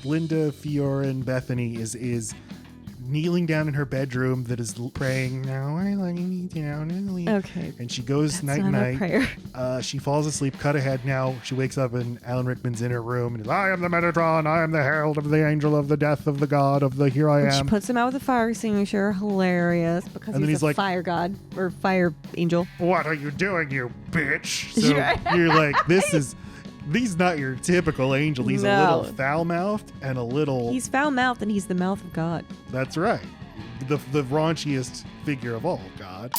Linda Fiorin Bethany is kneeling down in her bedroom that is praying, now I lay me down and sleep. Okay. And she goes night night. She falls asleep, cut ahead. Now she wakes up and Alan Rickman's in her room and is, I am the Metatron, I am the herald of the angel of the death of the god of the here I am. She puts him out with a fire extinguisher. Hilarious, because he's a fire god or fire angel. What are you doing, you bitch? So you're like, he's not your typical angel. He's a little foul-mouthed and a little... He's foul-mouthed and he's the mouth of God. That's right. The raunchiest figure of all, God.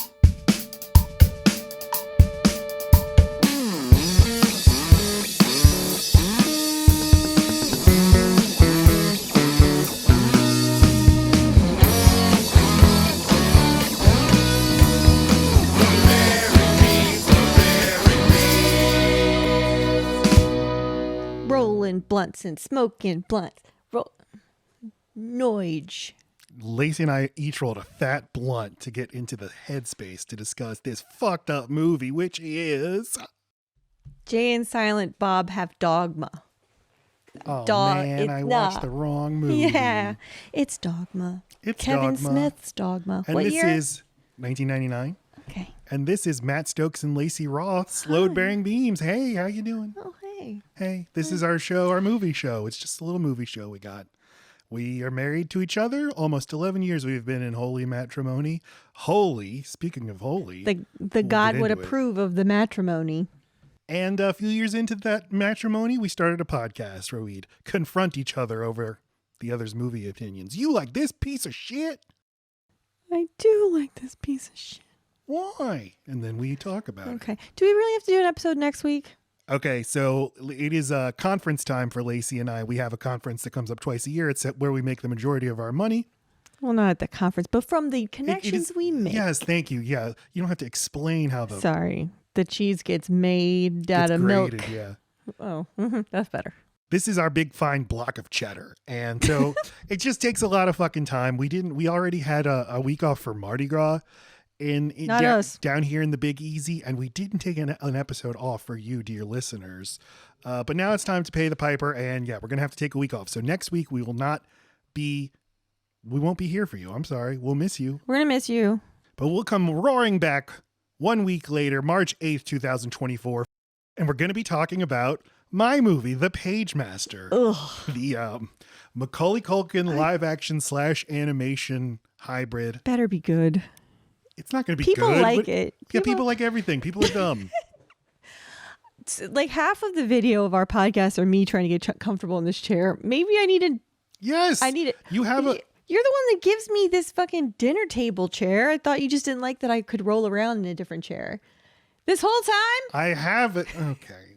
Blunts and smoking blunts. Noige. Laci and I each rolled a fat blunt to get into the headspace to discuss this fucked up movie, which is... Jay and Silent Bob have Dogma. Oh, man, I watched the wrong movie. Yeah, it's Dogma. It's Kevin Dogma. Smith's Dogma. And what this year? is 1999. Okay. And this is Matt Stokes and Laci Roth's Load-Bearing Beams. Hey, how you doing? Oh, hey. Hey, this is our show, our movie show. It's just a little movie show we got. We are married to each other. Almost 11 years we've been in holy matrimony. Holy, speaking of holy. The God would approve of the matrimony. And a few years into that matrimony, we started a podcast where we'd confront each other over the other's movie opinions. You like this piece of shit? I do like this piece of shit. Why? And then we talk about it. Okay. Do we really have to do an episode next week? Okay, so it is conference time for Laci and I. We have a conference that comes up twice a year. It's where we make the majority of our money. Well, not at the conference, but from the connections we make. Yes, thank you. Yeah, you don't have to explain how the... Sorry. The cheese gets made out of grated, milk. Yeah. Oh, that's better. This is our big fine block of cheddar. And so it just takes a lot of fucking time. We already had a week off for Mardi Gras down here in the Big Easy, and we didn't take an episode off for you, dear listeners. But now it's time to pay the piper, and yeah, we're going to have to take a week off. So next week we won't be here for you. I'm sorry. We'll miss you. We're going to miss you. But we'll come roaring back 1 week later, March 8th, 2024, and we're going to be talking about my movie, The Pagemaster. Ugh. The Macaulay Culkin live-action / animation hybrid. Better be good. It's not going to be people good. People like it. Yeah, people like everything. People are dumb. Like half of the video of our podcast are me trying to get comfortable in this chair. Maybe I need a... Yes. I need it. You have a... You're the one that gives me this fucking dinner table chair. I thought you just didn't like that I could roll around in a different chair. This whole time? I have it. Okay.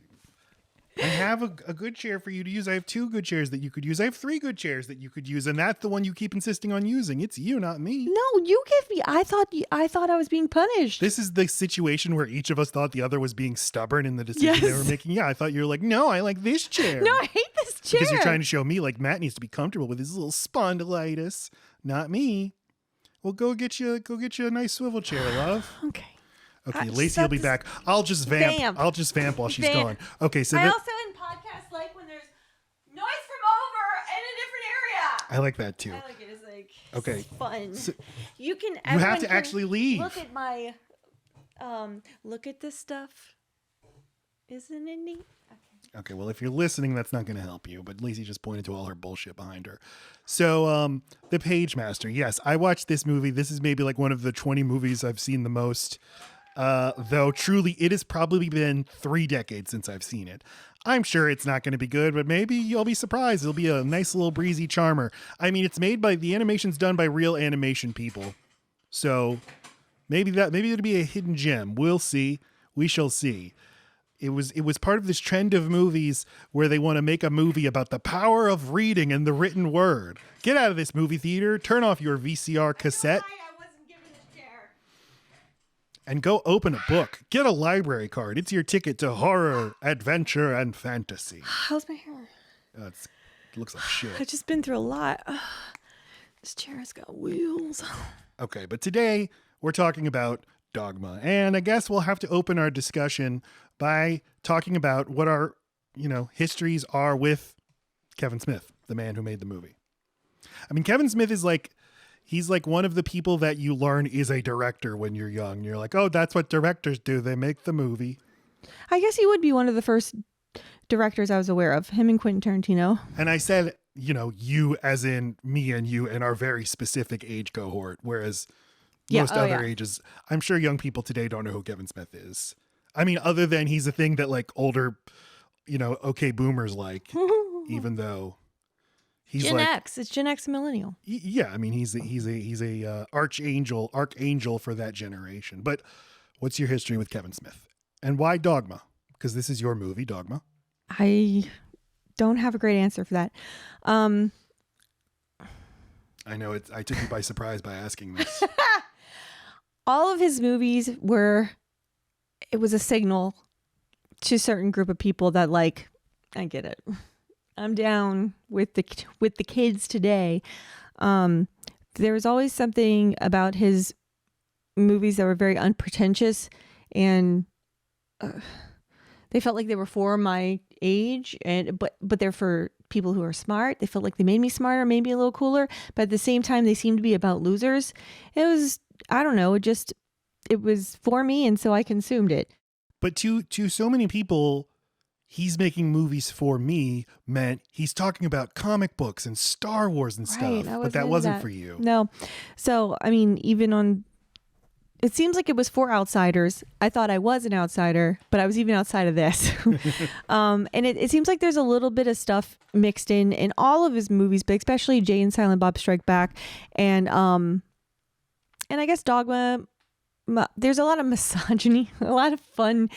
I have a good chair for you to use. I have 2 good chairs that you could use. I have 3 good chairs that you could use, and that's the one you keep insisting on using. It's you, not me. No, you give me. I thought I was being punished. This is the situation where each of us thought the other was being stubborn in the decision they were making. Yeah, I thought you were like, no, I like this chair. No, I hate this chair. Because you're trying to show me like Matt needs to be comfortable with his little spondylitis, not me. Well, go get you a nice swivel chair, love. Okay. Okay, Laci will be back. I'll just vamp. I'll just vamp while she's gone. Okay, so I also in podcasts like when there's noise from over in a different area. I like that too. I like it. It's like okay, fun. So you have to actually leave. Look at my look at this stuff. Isn't it neat? Okay, well, if you're listening, that's not going to help you. But Laci just pointed to all her bullshit behind her. So, The Pagemaster. Yes, I watched this movie. This is maybe like one of the 20 movies I've seen the most. Though truly, it has probably been 3 decades since I've seen it. I'm sure it's not going to be good, but maybe you'll be surprised. It'll be a nice little breezy charmer. I mean, it's made by the animation's done by real animation people. So maybe it'll be a hidden gem. We'll see. We shall see. It was part of this trend of movies where they want to make a movie about the power of reading and the written word. Get out of this movie theater, turn off your VCR cassette, and go open a book. Get a library card. It's your ticket to horror, adventure, and fantasy. How's my hair? It looks like shit. I've just been through a lot. This chair has got wheels. Okay, but today we're talking about Dogma. And I guess we'll have to open our discussion by talking about what our, histories are with Kevin Smith. the man who made the movie. I mean, Kevin Smith is like, he's like one of the people that you learn is a director when you're young. You're like, oh, that's what directors do. They make the movie. I guess he would be one of the first directors I was aware of, him and Quentin Tarantino. And I said, you know, you as in me and you and our very specific age cohort, whereas most other ages, I'm sure young people today don't know who Kevin Smith is. I mean, other than he's a thing that like older, you know, okay boomers like, even though he's Gen like X. It's Gen X millennial. Yeah, I mean, he's a archangel for that generation. But what's your history with Kevin Smith, and why Dogma? Because this is your movie, Dogma. I don't have a great answer for that. I know I took you by surprise by asking this. All of his movies it was a signal to a certain group of people that like, I get it. I'm down with the kids today. There was always something about his movies that were very unpretentious, and they felt like they were for my age, but they're for people who are smart. They felt like they made me smarter, maybe a little cooler, but at the same time they seemed to be about losers. It was, I don't know, it was for me, and so I consumed it. But to so many people, he's making movies for me meant he's talking about comic books and Star Wars and stuff, but that wasn't for you. No. So, I mean, it seems like it was for outsiders. I thought I was an outsider, but I was even outside of this. And it seems like there's a little bit of stuff mixed in all of his movies, but especially Jay and Silent Bob Strike Back. And I guess Dogma, there's a lot of misogyny, a lot of fun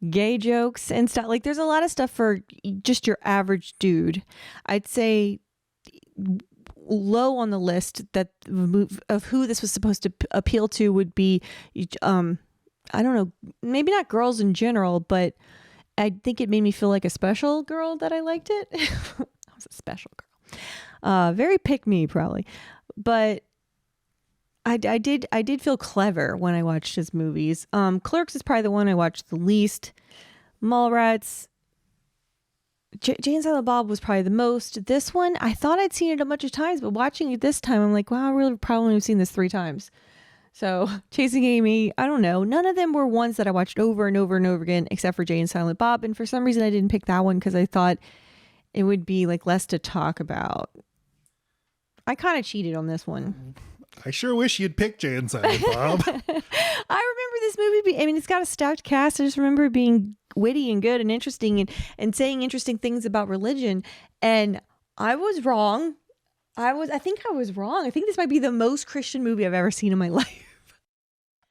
gay jokes and stuff. Like, there's a lot of stuff for just your average dude. I'd say low on the list that of who this was supposed to appeal to would be, I don't know, maybe not girls in general, but I think it made me feel like a special girl that I liked it. I was a special girl. Very pick me probably, but I did feel clever when I watched his movies. Clerks is probably the one I watched the least. Mallrats, Jay and Silent Bob was probably the most. This one, I thought I'd seen it a bunch of times, but watching it this time, I'm like, wow, I really probably have seen this 3 times. So Chasing Amy, I don't know. None of them were ones that I watched over and over and over again, except for Jay and Silent Bob. And for some reason, I didn't pick that one because I thought it would be like less to talk about. I kind of cheated on this one. I sure wish you'd picked Jay and Silent Bob. I remember this movie. It's got a stacked cast. I just remember it being witty and good and interesting and saying interesting things about religion. And I was wrong. I think I was wrong. I think this might be the most Christian movie I've ever seen in my life.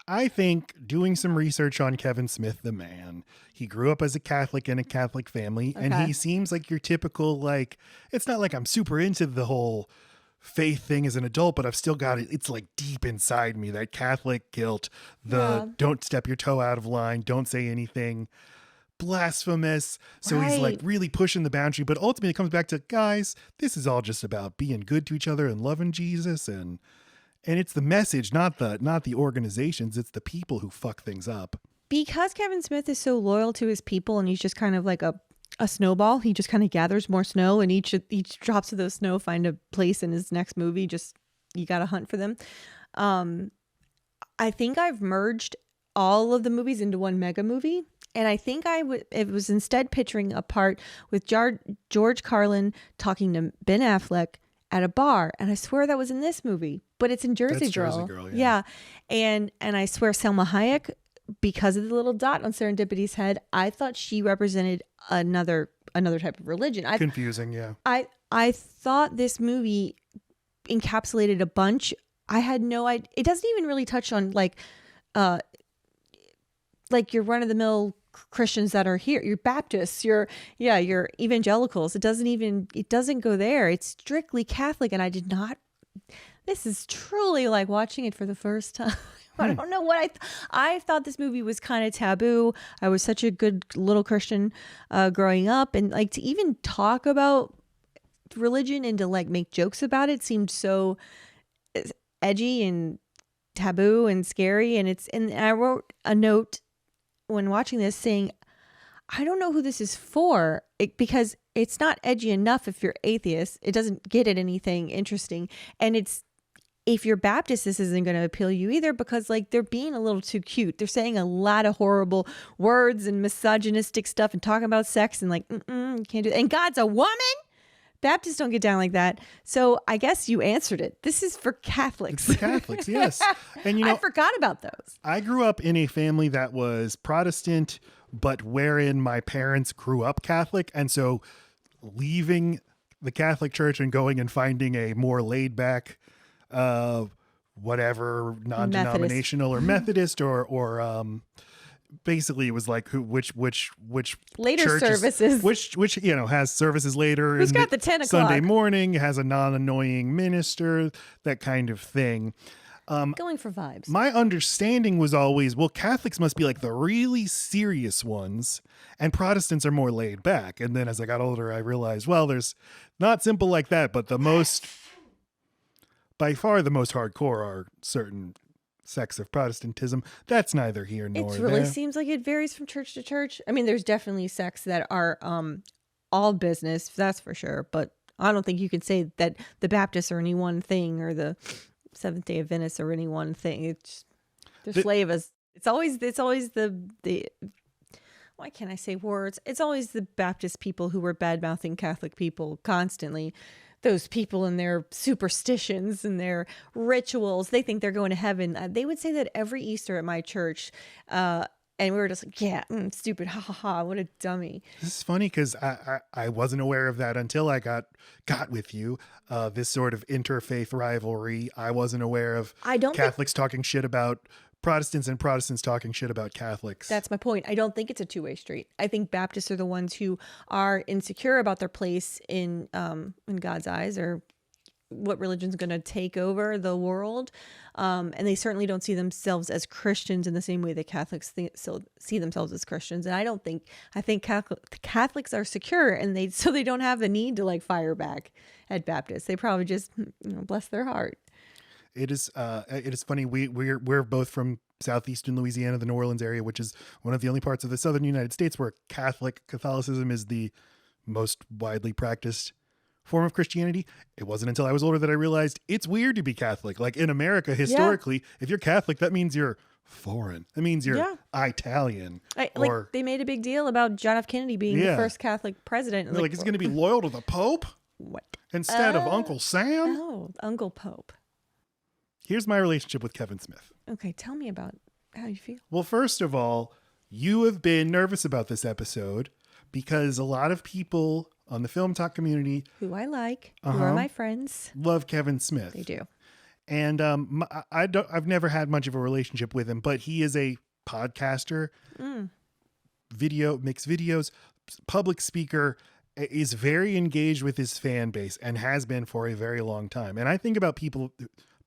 I think doing some research on Kevin Smith, the man, he grew up as a Catholic in a Catholic family, and he seems like your typical, like, it's not like I'm super into the whole faith thing as an adult, but I've still got it. It's like deep inside me, that Catholic guilt, don't step your toe out of line, don't say anything blasphemous. So he's like really pushing the boundary, but ultimately it comes back to, guys, this is all just about being good to each other and loving Jesus, and it's the message, not the organizations, it's the people who fuck things up. Because Kevin Smith is so loyal to his people, and he's just kind of like a snowball. He just kind of gathers more snow, and each drops of those snow find a place in his next movie. Just, you got to hunt for them. I think I've merged all of the movies into one mega movie. And I think it was instead picturing a part with George Carlin talking to Ben Affleck at a bar. And I swear that was in this movie, but it's in Jersey Girl. Jersey Girl, yeah. And I swear Selma Hayek, because of the little dot on Serendipity's head, I thought she represented another type of religion. Confusing, yeah. I thought this movie encapsulated a bunch. I had no idea. It doesn't even really touch on like your run-of-the-mill Christians that are here. You're Baptists, you're evangelicals. It doesn't go there. It's strictly Catholic, and this is truly like watching it for the first time. I don't know what I thought this movie was kind of taboo. I was such a good little Christian growing up, and like to even talk about religion and to like make jokes about it seemed so edgy and taboo and scary. And I wrote a note when watching this saying, I don't know who this is for. because it's not edgy enough if you're atheist. It doesn't get at anything interesting. And if you're Baptist, this isn't going to appeal you either, because like they're being a little too cute. They're saying a lot of horrible words and misogynistic stuff and talking about sex and like, you can't do that. And God's a woman. Baptists don't get down like that. So I guess you answered it. This is for Catholics. It's for Catholics, yes. And I forgot about those. I grew up in a family that was Protestant, but wherein my parents grew up Catholic. And so leaving the Catholic Church and going and finding a more laid back, whatever, non-denominational or Methodist or basically it was like which later churches, services, which has services later. Who's got the 10 o'clock Sunday morning, has a non-annoying minister, that kind of thing. Going for vibes. My understanding was always, well, Catholics must be like the really serious ones, and Protestants are more laid back. And then as I got older, I realized, well, there's not simple like that, but by far the most hardcore are certain sects of Protestantism. That's neither here nor there. It really seems like it varies from church to church. I mean, there's definitely sects that are all business, that's for sure. But I don't think you could say that the Baptists are any one thing or the Seventh-day Adventists are any one thing. They're slavers. It's always the why can't I say words? It's always the Baptist people who were bad-mouthing Catholic people constantly. Those people and their superstitions and their rituals, they think they're going to heaven. They would say that every Easter at my church. And we were just like, yeah, stupid. Ha ha ha. What a dummy. This is funny because I wasn't aware of that until I got with you. This sort of interfaith rivalry. I wasn't aware of Catholics talking shit about Protestants and Protestants talking shit about Catholics. That's my point. I don't think it's a two-way street. I think Baptists are the ones who are insecure about their place in God's eyes, or what religion's going to take over the world. And they certainly don't see themselves as Christians in the same way that Catholics see themselves as Christians. And I think Catholics are secure, and they don't have the need to like fire back at Baptists. They probably just bless their heart. It is funny. We're both from southeastern Louisiana, the New Orleans area, which is one of the only parts of the southern United States where Catholicism is the most widely practiced form of Christianity. It wasn't until I was older that I realized it's weird to be Catholic. Like in America, historically, if you're Catholic, that means you're foreign. That means you're Italian. They made a big deal about John F. Kennedy being the first Catholic president. Like he's going to be loyal to the Pope? What? Instead of Uncle Sam? Oh, Uncle Pope. Here's my relationship with Kevin Smith. Okay, tell me about how you feel. Well, first of all, you have been nervous about this episode because a lot of people on the Film Talk community, who I like, who are my friends, love Kevin Smith. They do. And I've never had much of a relationship with him, but he is a podcaster, makes videos, public speaker, is very engaged with his fan base and has been for a very long time. And I think about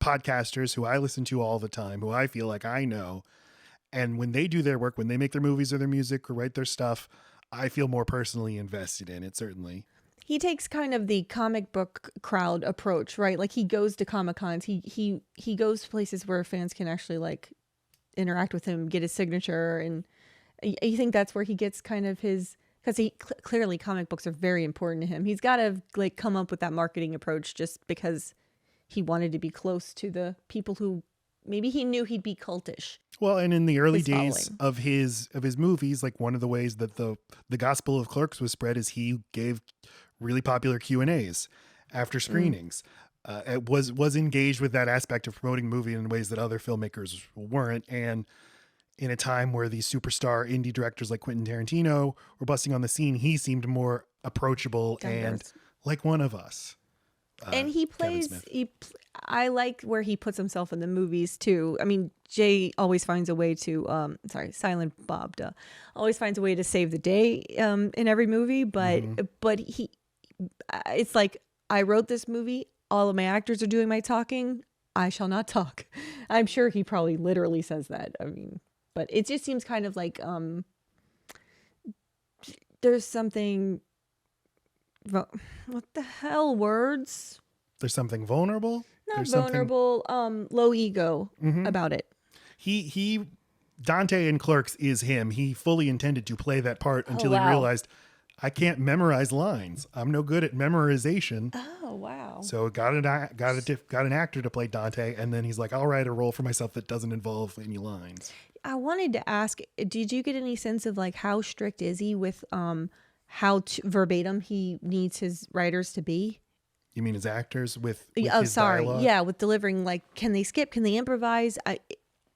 podcasters who I listen to all the time, who I feel like I know. And when they do their work, when they make their movies or their music or write their stuff, I feel more personally invested in it, certainly. He takes kind of the comic book crowd approach, right? Like he goes to Comic Cons. He goes to places where fans can actually like interact with him, get his signature. And you think that's where he gets kind of his, because clearly comic books are very important to him. He's got to like come up with that marketing approach just because he wanted to be close to the people who maybe he knew he'd be cultish. Well, and in the early days of his movies, like one of the ways that the Gospel of Clerks was spread is he gave really popular Q&As after screenings. It was engaged with that aspect of promoting the movie in ways that other filmmakers weren't. And in a time where these superstar indie directors like Quentin Tarantino were busting on the scene, he seemed more approachable and like one of us. And he plays, I like where he puts himself in the movies too. I mean, Jay always finds a way to, Silent Bob, always finds a way to save the day in every movie. But it's like, I wrote this movie, all of my actors are doing my talking, I shall not talk. I'm sure he probably literally says that. I mean, but it just seems kind of like there's something... What the hell, words? There's something vulnerable? Not vulnerable, low ego about it. He Dante in Clerks is him. He fully intended to play that part until he realized, I can't memorize lines. I'm no good at memorization. Oh, wow. So got an actor to play Dante, and then he's like, I'll write a role for myself that doesn't involve any lines. I wanted to ask, did you get any sense of like how strict is he with verbatim he needs his writers to be? You mean his actors with his dialogue? with delivering, like, can they skip? Can they improvise?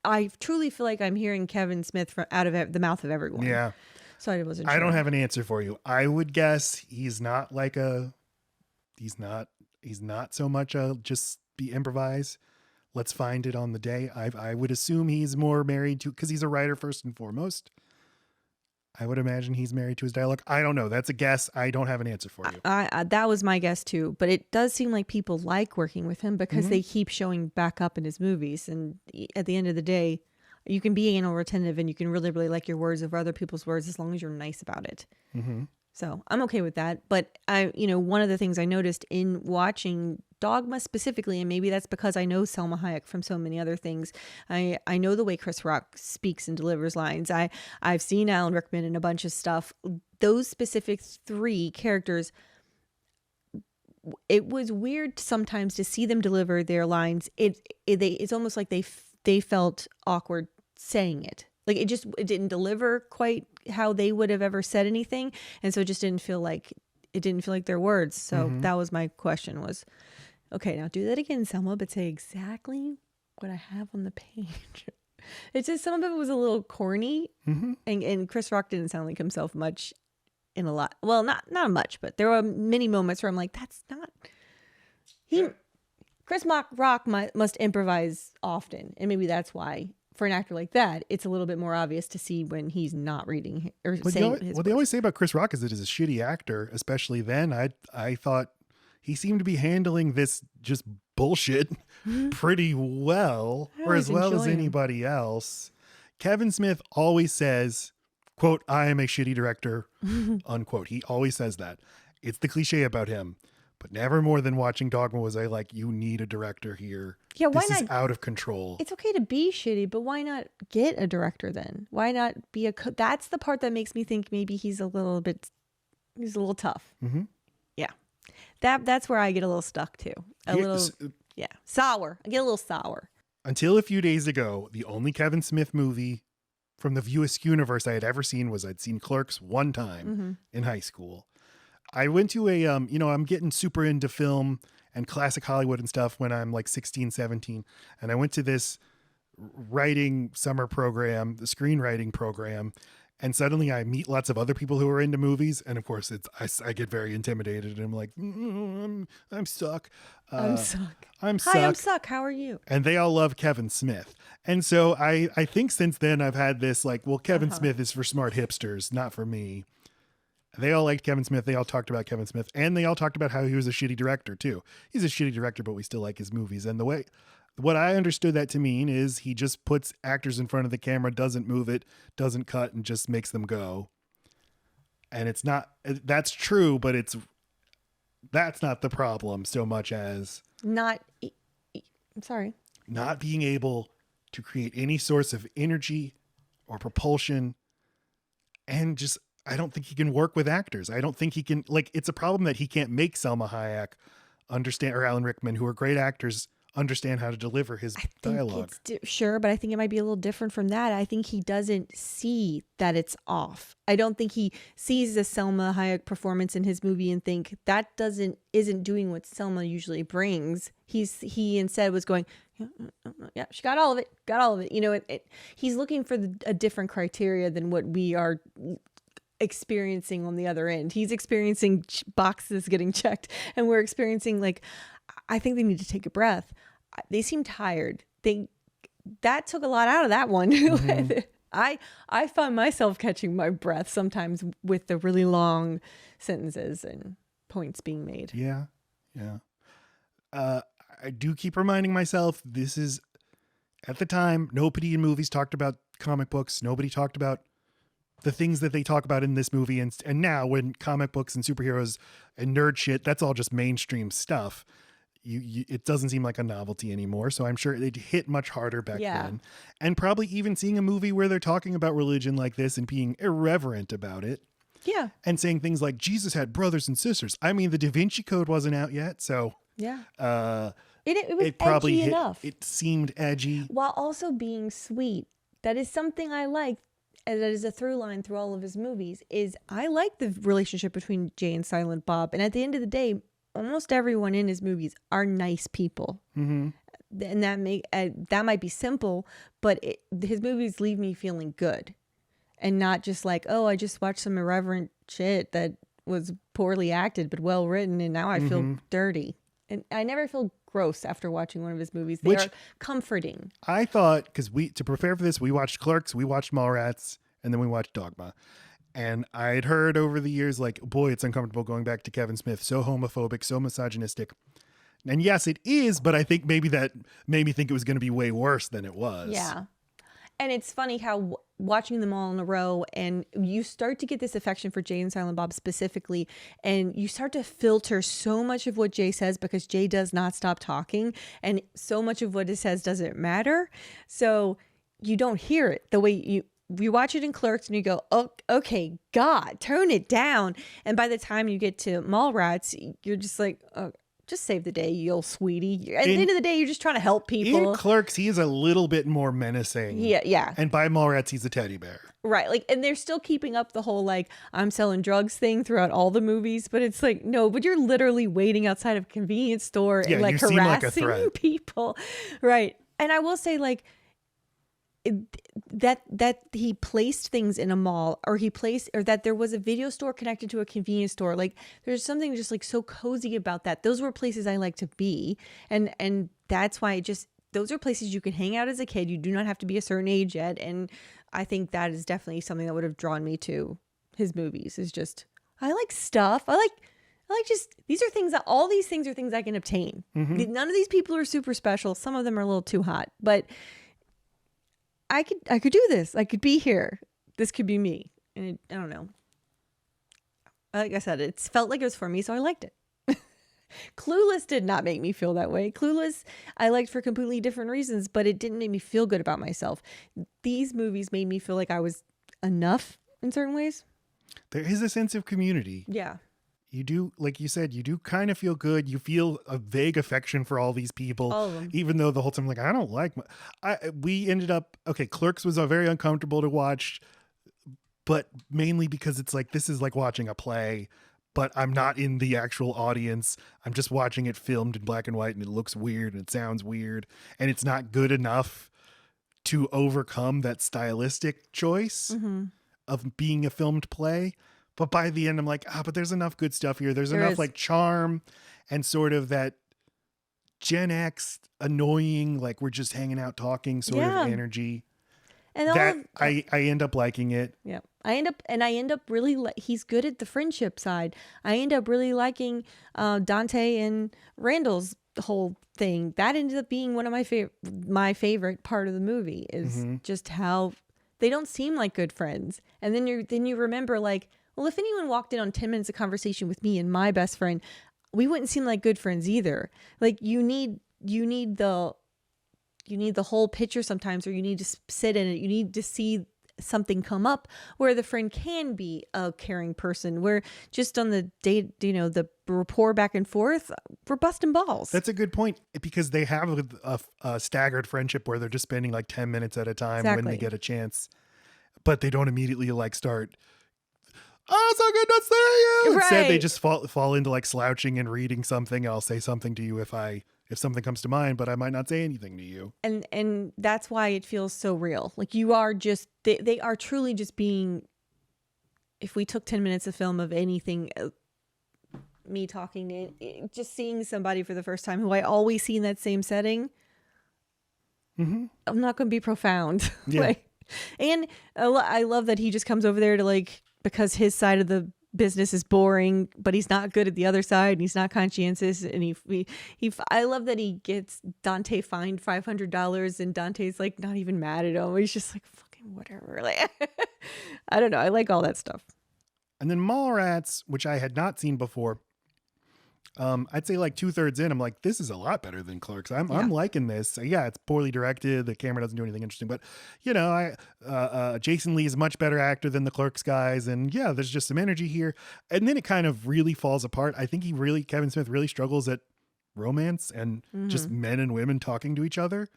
I truly feel like I'm hearing Kevin Smith out of the mouth of everyone. Yeah. So I wasn't sure. I don't have an answer for you. I would guess he's not so much just be improvise. Let's find it on the day. I would assume he's more married to, because he's a writer first and foremost. I would imagine he's married to his dialogue. I don't know. That's a guess. I don't have an answer for you. That was my guess too. But it does seem like people like working with him because they keep showing back up in his movies. And at the end of the day, you can be anal retentive and you can really, really like your words over other people's words as long as you're nice about it. Mm-hmm. So I'm okay with that. But one of the things I noticed in watching Dogma specifically, and maybe that's because I know Selma Hayek from so many other things. I know the way Chris Rock speaks and delivers lines. I've seen Alan Rickman in a bunch of stuff. Those specific 3 characters, it was weird sometimes to see them deliver their lines. It's almost like they felt awkward saying it. Like it didn't deliver quite how they would have ever said anything, and so it just didn't feel like their words. So that was my question was, okay, now do that again, Selma, but say exactly what I have on the page. It's just some of it was a little corny, and Chris Rock didn't sound like himself much in a lot. Well, not much, but there were many moments where I'm like, that's not he. Chris Rock must improvise often, and maybe that's why. For an actor like that, it's a little bit more obvious to see when he's not reading or saying his words. What they always say about Chris Rock is that he's a shitty actor, especially then. I thought he seemed to be handling this just bullshit pretty well, or as well as anybody else. Kevin Smith always says, quote, I am a shitty director, unquote. He always says that. It's the cliche about him. But never more than watching Dogma was I like, you need a director here. Yeah, why this not? Is out of control. It's okay to be shitty, but why not get a director then? Why not be that's the part that makes me think maybe he's a little tough. Mm-hmm. Yeah. That's where I get a little stuck too. Sour. I get a little sour. Until a few days ago, the only Kevin Smith movie from the View Askewniverse I had ever seen was I'd seen Clerks one time in high school. I went to I'm getting super into film and classic Hollywood and stuff when I'm like 16, 17. And I went to this writing summer program, the screenwriting program. And suddenly I meet lots of other people who are into movies. And of course I get very intimidated and I'm like, I'm stuck. I'm stuck. Hi, I'm stuck. How are you? And they all love Kevin Smith. And so I think since then I've had this like, well, Kevin Smith is for smart hipsters, not for me. They all liked Kevin Smith. They all talked about Kevin Smith. And they all talked about how he was a shitty director, too. He's a shitty director, but we still like his movies. And what I understood that to mean is he just puts actors in front of the camera, doesn't move it, doesn't cut, and just makes them go. And it's not, that's true, but that's not the problem so much as not being able to create any source of energy or propulsion and just, I don't think he can work with actors. I don't think he can, like, it's a problem that he can't make Selma Hayek understand, or Alan Rickman, who are great actors, understand how to deliver his dialogue. Sure, but I think it might be a little different from that. I think he doesn't see that it's off. I don't think he sees the Selma Hayek performance in his movie and think that isn't doing what Selma usually brings. He instead was going, yeah, she got all of it. He's looking for a different criteria than what we are experiencing on the other end. He's experiencing boxes getting checked, and we're experiencing like, I think they need to take a breath. They seem tired. That took a lot out of that one. I find myself catching my breath sometimes with the really long sentences and points being made. Yeah. I do keep reminding myself, this is, at the time, nobody in movies talked about comic books. Nobody talked about the things that they talk about in this movie. And now when comic books and superheroes and nerd shit, that's all just mainstream stuff. It doesn't seem like a novelty anymore. So I'm sure it hit much harder back then. And probably even seeing a movie where they're talking about religion like this and being irreverent about it. Yeah. And saying things like Jesus had brothers and sisters. I mean, the Da Vinci Code wasn't out yet, so Yeah. uh, It was it probably edgy enough. It seemed edgy. While also being sweet. That is something I like. And that is a through line through all of his movies, is I like the relationship between Jay and Silent Bob. And at the end of the day, almost everyone in his movies are nice people. Mm-hmm. And that might be simple, but his movies leave me feeling good. And not just like, oh, I just watched some irreverent shit that was poorly acted but well written, and now I feel dirty. And I never feel gross after watching one of his movies. They are comforting. I thought, because to prepare for this, we watched Clerks, we watched Mallrats, and then we watched Dogma. And I'd heard over the years, like, boy, it's uncomfortable going back to Kevin Smith. So homophobic, so misogynistic. And yes, it is, but I think maybe that made me think it was going to be way worse than it was. Yeah. And it's funny how watching them all in a row, and you start to get this affection for Jay and Silent Bob specifically, and you start to filter so much of what Jay says because Jay does not stop talking, and so much of what he says doesn't matter. So you don't hear it the way you watch it in Clerks and you go, oh, okay, God, tone it down. And by the time you get to Mallrats, you're just like, oh, just save the day, you old sweetie. At the end of the day, you're just trying to help people. In Clerks, he is a little bit more menacing. Yeah. And by Mallrats, he's a teddy bear. Right. Like, and they're still keeping up the whole, like, I'm selling drugs thing throughout all the movies. But it's like, no, but you're literally waiting outside of a convenience store and like you seem like a harassing threat. people. Right. And I will say, like, that he placed things in a mall, or that there was a video store connected to a convenience store. Like, there's something just like so cozy about that. Those were places I like to be. And that's why those are places you can hang out as a kid. You do not have to be a certain age yet. And I think that is definitely something that would have drawn me to his movies, is just, I like stuff. I like just, all these things are things I can obtain. Mm-hmm. None of these people are super special. Some of them are a little too hot, but I could do this. I could be here. This could be me. And I don't know. Like I said, it felt like it was for me, so I liked it. Clueless did not make me feel that way. Clueless, I liked for completely different reasons, but it didn't make me feel good about myself. These movies made me feel like I was enough in certain ways. There is a sense of community. Yeah. You do, like you said, you do kind of feel good. You feel a vague affection for all these people, All of them. even though the whole time, like, I don't like. We ended up, okay, Clerks was very uncomfortable to watch, but mainly because it's like, this is like watching a play, but I'm not in the actual audience. I'm just watching it filmed in black and white, and it looks weird and it sounds weird, and it's not good enough to overcome that stylistic choice of being a filmed play. But by the end, I'm like, but there's enough good stuff here. There's enough like charm and sort of that Gen X annoying, like we're just hanging out talking sort of energy. And that I end up liking it. Yeah. I end up really, he's good at the friendship side. I end up really liking Dante and Randall's whole thing. That ended up being one of my favorite part of the movie, is just how they don't seem like good friends. And then you remember, like, well, if anyone walked in on 10 minutes of conversation with me and my best friend, we wouldn't seem like good friends either. Like, you need the whole picture sometimes, or you need to sit in it. You need to see something come up where the friend can be a caring person, where just on the date, the rapport back and forth, we're busting balls. That's a good point, because they have a staggered friendship where they're just spending like 10 minutes at a time when they get a chance, but they don't immediately like start, oh, so good to see you. Right. Instead, they just fall into like slouching and reading something. I'll say something to you if something comes to mind, but I might not say anything to you. And that's why it feels so real. Like, you are just, they are truly just being, if we took 10 minutes of film of anything, me talking to, just seeing somebody for the first time who I always see in that same setting, I'm not going to be profound. Yeah. And I love that he just comes over there to, like, because his side of the business is boring, but he's not good at the other side, and he's not conscientious. And I love that he gets Dante fined $500, and Dante's like not even mad at him. He's just like, fucking whatever. Like, I don't know. I like all that stuff. And then Mallrats, which I had not seen before, I'd say like 2/3 in, I'm like, this is a lot better than Clerks. I'm liking this. Yeah, it's poorly directed. The camera doesn't do anything interesting, but you know, Jason Lee is a much better actor than the Clerks guys, and yeah, there's just some energy here. And then it kind of really falls apart. I think Kevin Smith really struggles at romance and just men and women talking to each other.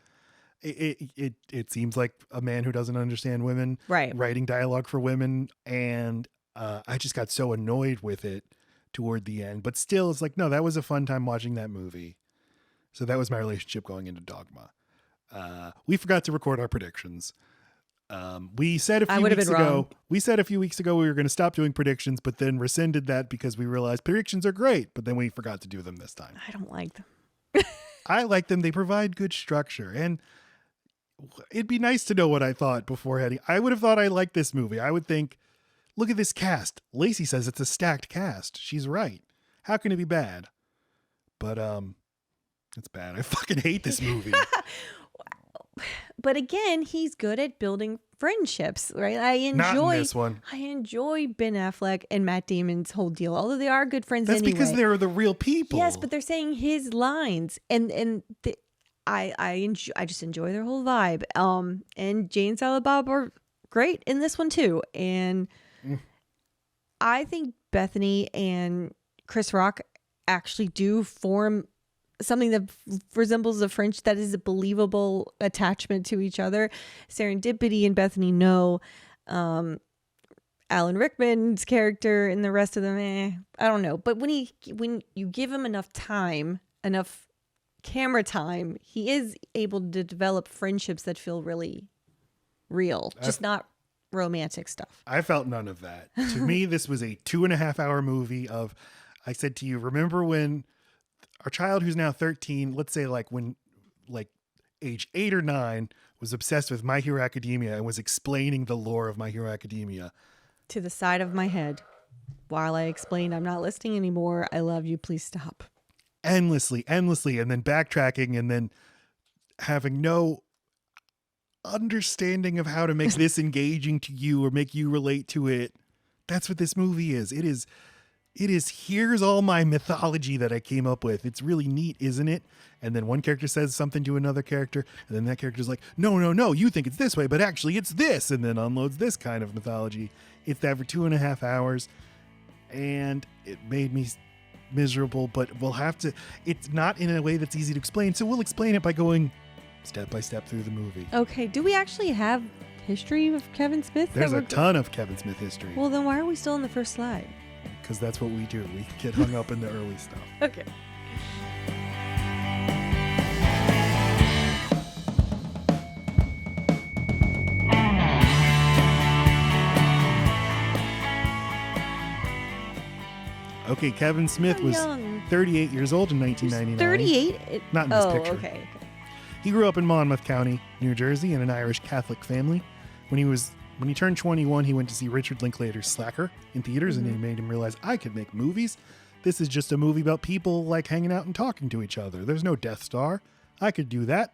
It seems like a man who doesn't understand women, right, writing dialogue for women, and I just got so annoyed with it toward the end. But still, it's like, no, that was a fun time watching that movie. So that was my relationship going into Dogma. We forgot to record our predictions. We said a few weeks ago we were going to stop doing predictions, but then rescinded that because we realized predictions are great, but then we forgot to do them this time. I don't like them. I like them. They provide good structure, and it'd be nice to know what I thought before heading. I would have thought I liked this movie. I would think, look at this cast. Laci says it's a stacked cast. She's right. How can it be bad? But it's bad. I fucking hate this movie. But again, he's good at building friendships, right? Not in this one. I enjoy Ben Affleck and Matt Damon's whole deal, although they are good friends. That's anyway. because they're the real people. Yes, but they're saying his lines, and I just enjoy their whole vibe. And Jane and Silent Bob are great in this one too, and I think Bethany and Chris Rock actually do form something that resembles a French that is a believable attachment to each other. Serendipity and Bethany know. Alan Rickman's character and the rest of them, I don't know. But when you give him enough time, enough camera time, he is able to develop friendships that feel really real, just not romantic stuff. I felt none of that. To me, this was a 2.5 hour movie of, I said to you, remember when our child who's now 13, let's say when age 8 or 9, was obsessed with My Hero Academia and was explaining the lore of My Hero Academia. To the side of my head while I explained, I'm not listening anymore. I love you. Please stop. Endlessly, and then backtracking and then having no understanding of how to make this engaging to you or make you relate to it. That's what this movie is. It is, here's all my mythology that I came up with. It's really neat, isn't it? And then one character says something to another character, and then that character's like, no, you think it's this way, but actually it's this, and then unloads this kind of mythology. It's that for 2.5 hours, and it made me miserable, but we'll have to, it's not in a way that's easy to explain, so we'll explain it by going step by step through the movie. Okay, do we actually have history of Kevin Smith? There's a ton of Kevin Smith history. Well, then why are we still in the first slide? Because that's what we do. We get hung up in the early stuff. Okay. Okay, Kevin Smith was 38 years old in 1999. 38? Not in this picture. Okay. He grew up in Monmouth County, New Jersey, in an Irish Catholic family. When he turned 21, he went to see Richard Linklater's Slacker in theaters, and it made him realize, I could make movies. This is just a movie about people hanging out and talking to each other. There's no Death Star. I could do that.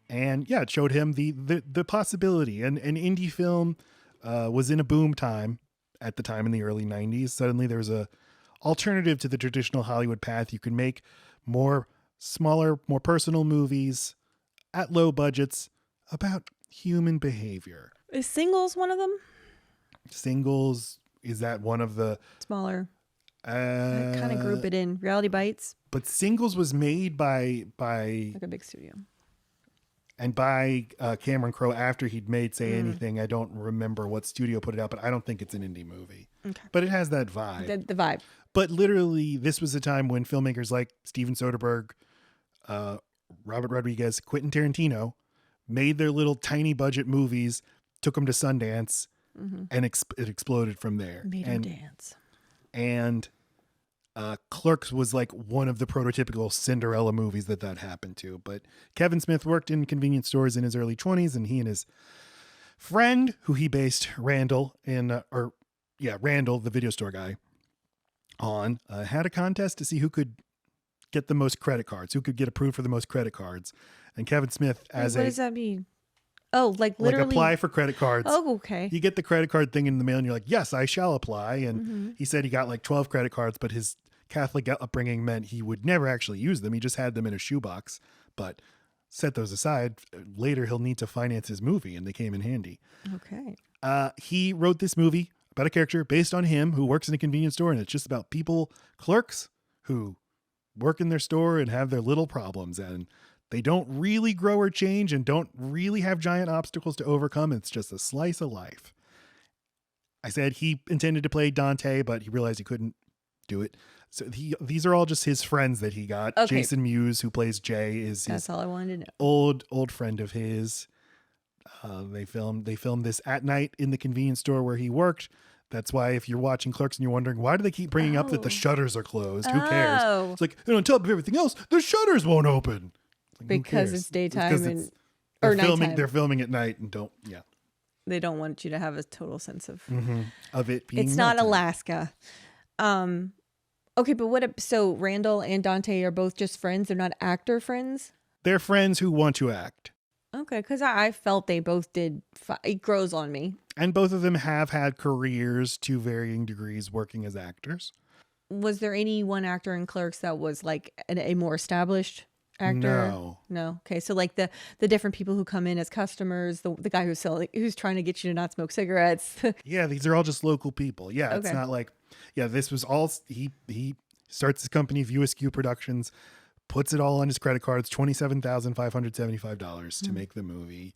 And yeah, it showed him the possibility. And an indie film was in a boom time at the time in the early 90s. Suddenly there was a alternative to the traditional Hollywood path. You can make more smaller, more personal movies at low budgets about human behavior. Is Singles one of them? Singles, is that one of the smaller? I kind of group it in Reality Bites. But Singles was made by like a big studio, and by Cameron Crowe after he'd made Say Anything. I don't remember what studio put it out, but I don't think it's an indie movie. Okay, but it has that vibe. The vibe. But literally, this was a time when filmmakers like Steven Soderbergh, Robert Rodriguez, Quentin Tarantino made their little tiny budget movies, took them to Sundance, and it exploded from there. Made them dance. And Clerks was one of the prototypical Cinderella movies that happened to. But Kevin Smith worked in convenience stores in his early 20s, and he and his friend, who he based Randall, Randall, the video store guy, on, had a contest to see who could get the most credit cards, who could get approved for the most credit cards. And Kevin Smith, what does that mean? Oh, literally apply for credit cards. Oh, okay. You get the credit card thing in the mail and you're like, yes, I shall apply. And he said he got 12 credit cards, but his Catholic upbringing meant he would never actually use them. He just had them in a shoebox. But set those aside, later he'll need to finance his movie, and they came in handy. Okay. He wrote this movie about a character based on him who works in a convenience store, and it's just about people, clerks, who work in their store and have their little problems, and they don't really grow or change and don't really have giant obstacles to overcome. It's just a slice of life. I said he intended to play Dante, but he realized he couldn't do it. So these are all just his friends that he got. Okay. Jason Mewes, who plays Jay, is That's his all I wanted to know. old friend of his. They filmed this at night in the convenience store where he worked. That's why if you're watching Clerks and you're wondering, why do they keep bringing up that the shutters are closed? Who cares? Oh. It's like, and on top of everything else, the shutters won't open. It's like, who Because cares? it's daytime because or they're filming. nighttime. They're filming at night and They don't want you to have a total sense of of it being. it's not nighttime. Alaska. Okay, but so Randall and Dante are both just friends. They're not actor friends. They're friends who want to act. Okay, because I felt they both did. It grows on me. And both of them have had careers to varying degrees working as actors. Was there any one actor in Clerks that was like a more established actor? No. Okay, so like the different people who come in as customers, the guy who's trying to get you to not smoke cigarettes. Yeah, these are all just local people. Yeah, Okay. It's not like, this was all, he starts his company, View Askew Productions, puts it all on his credit cards, $27,575 to make the movie.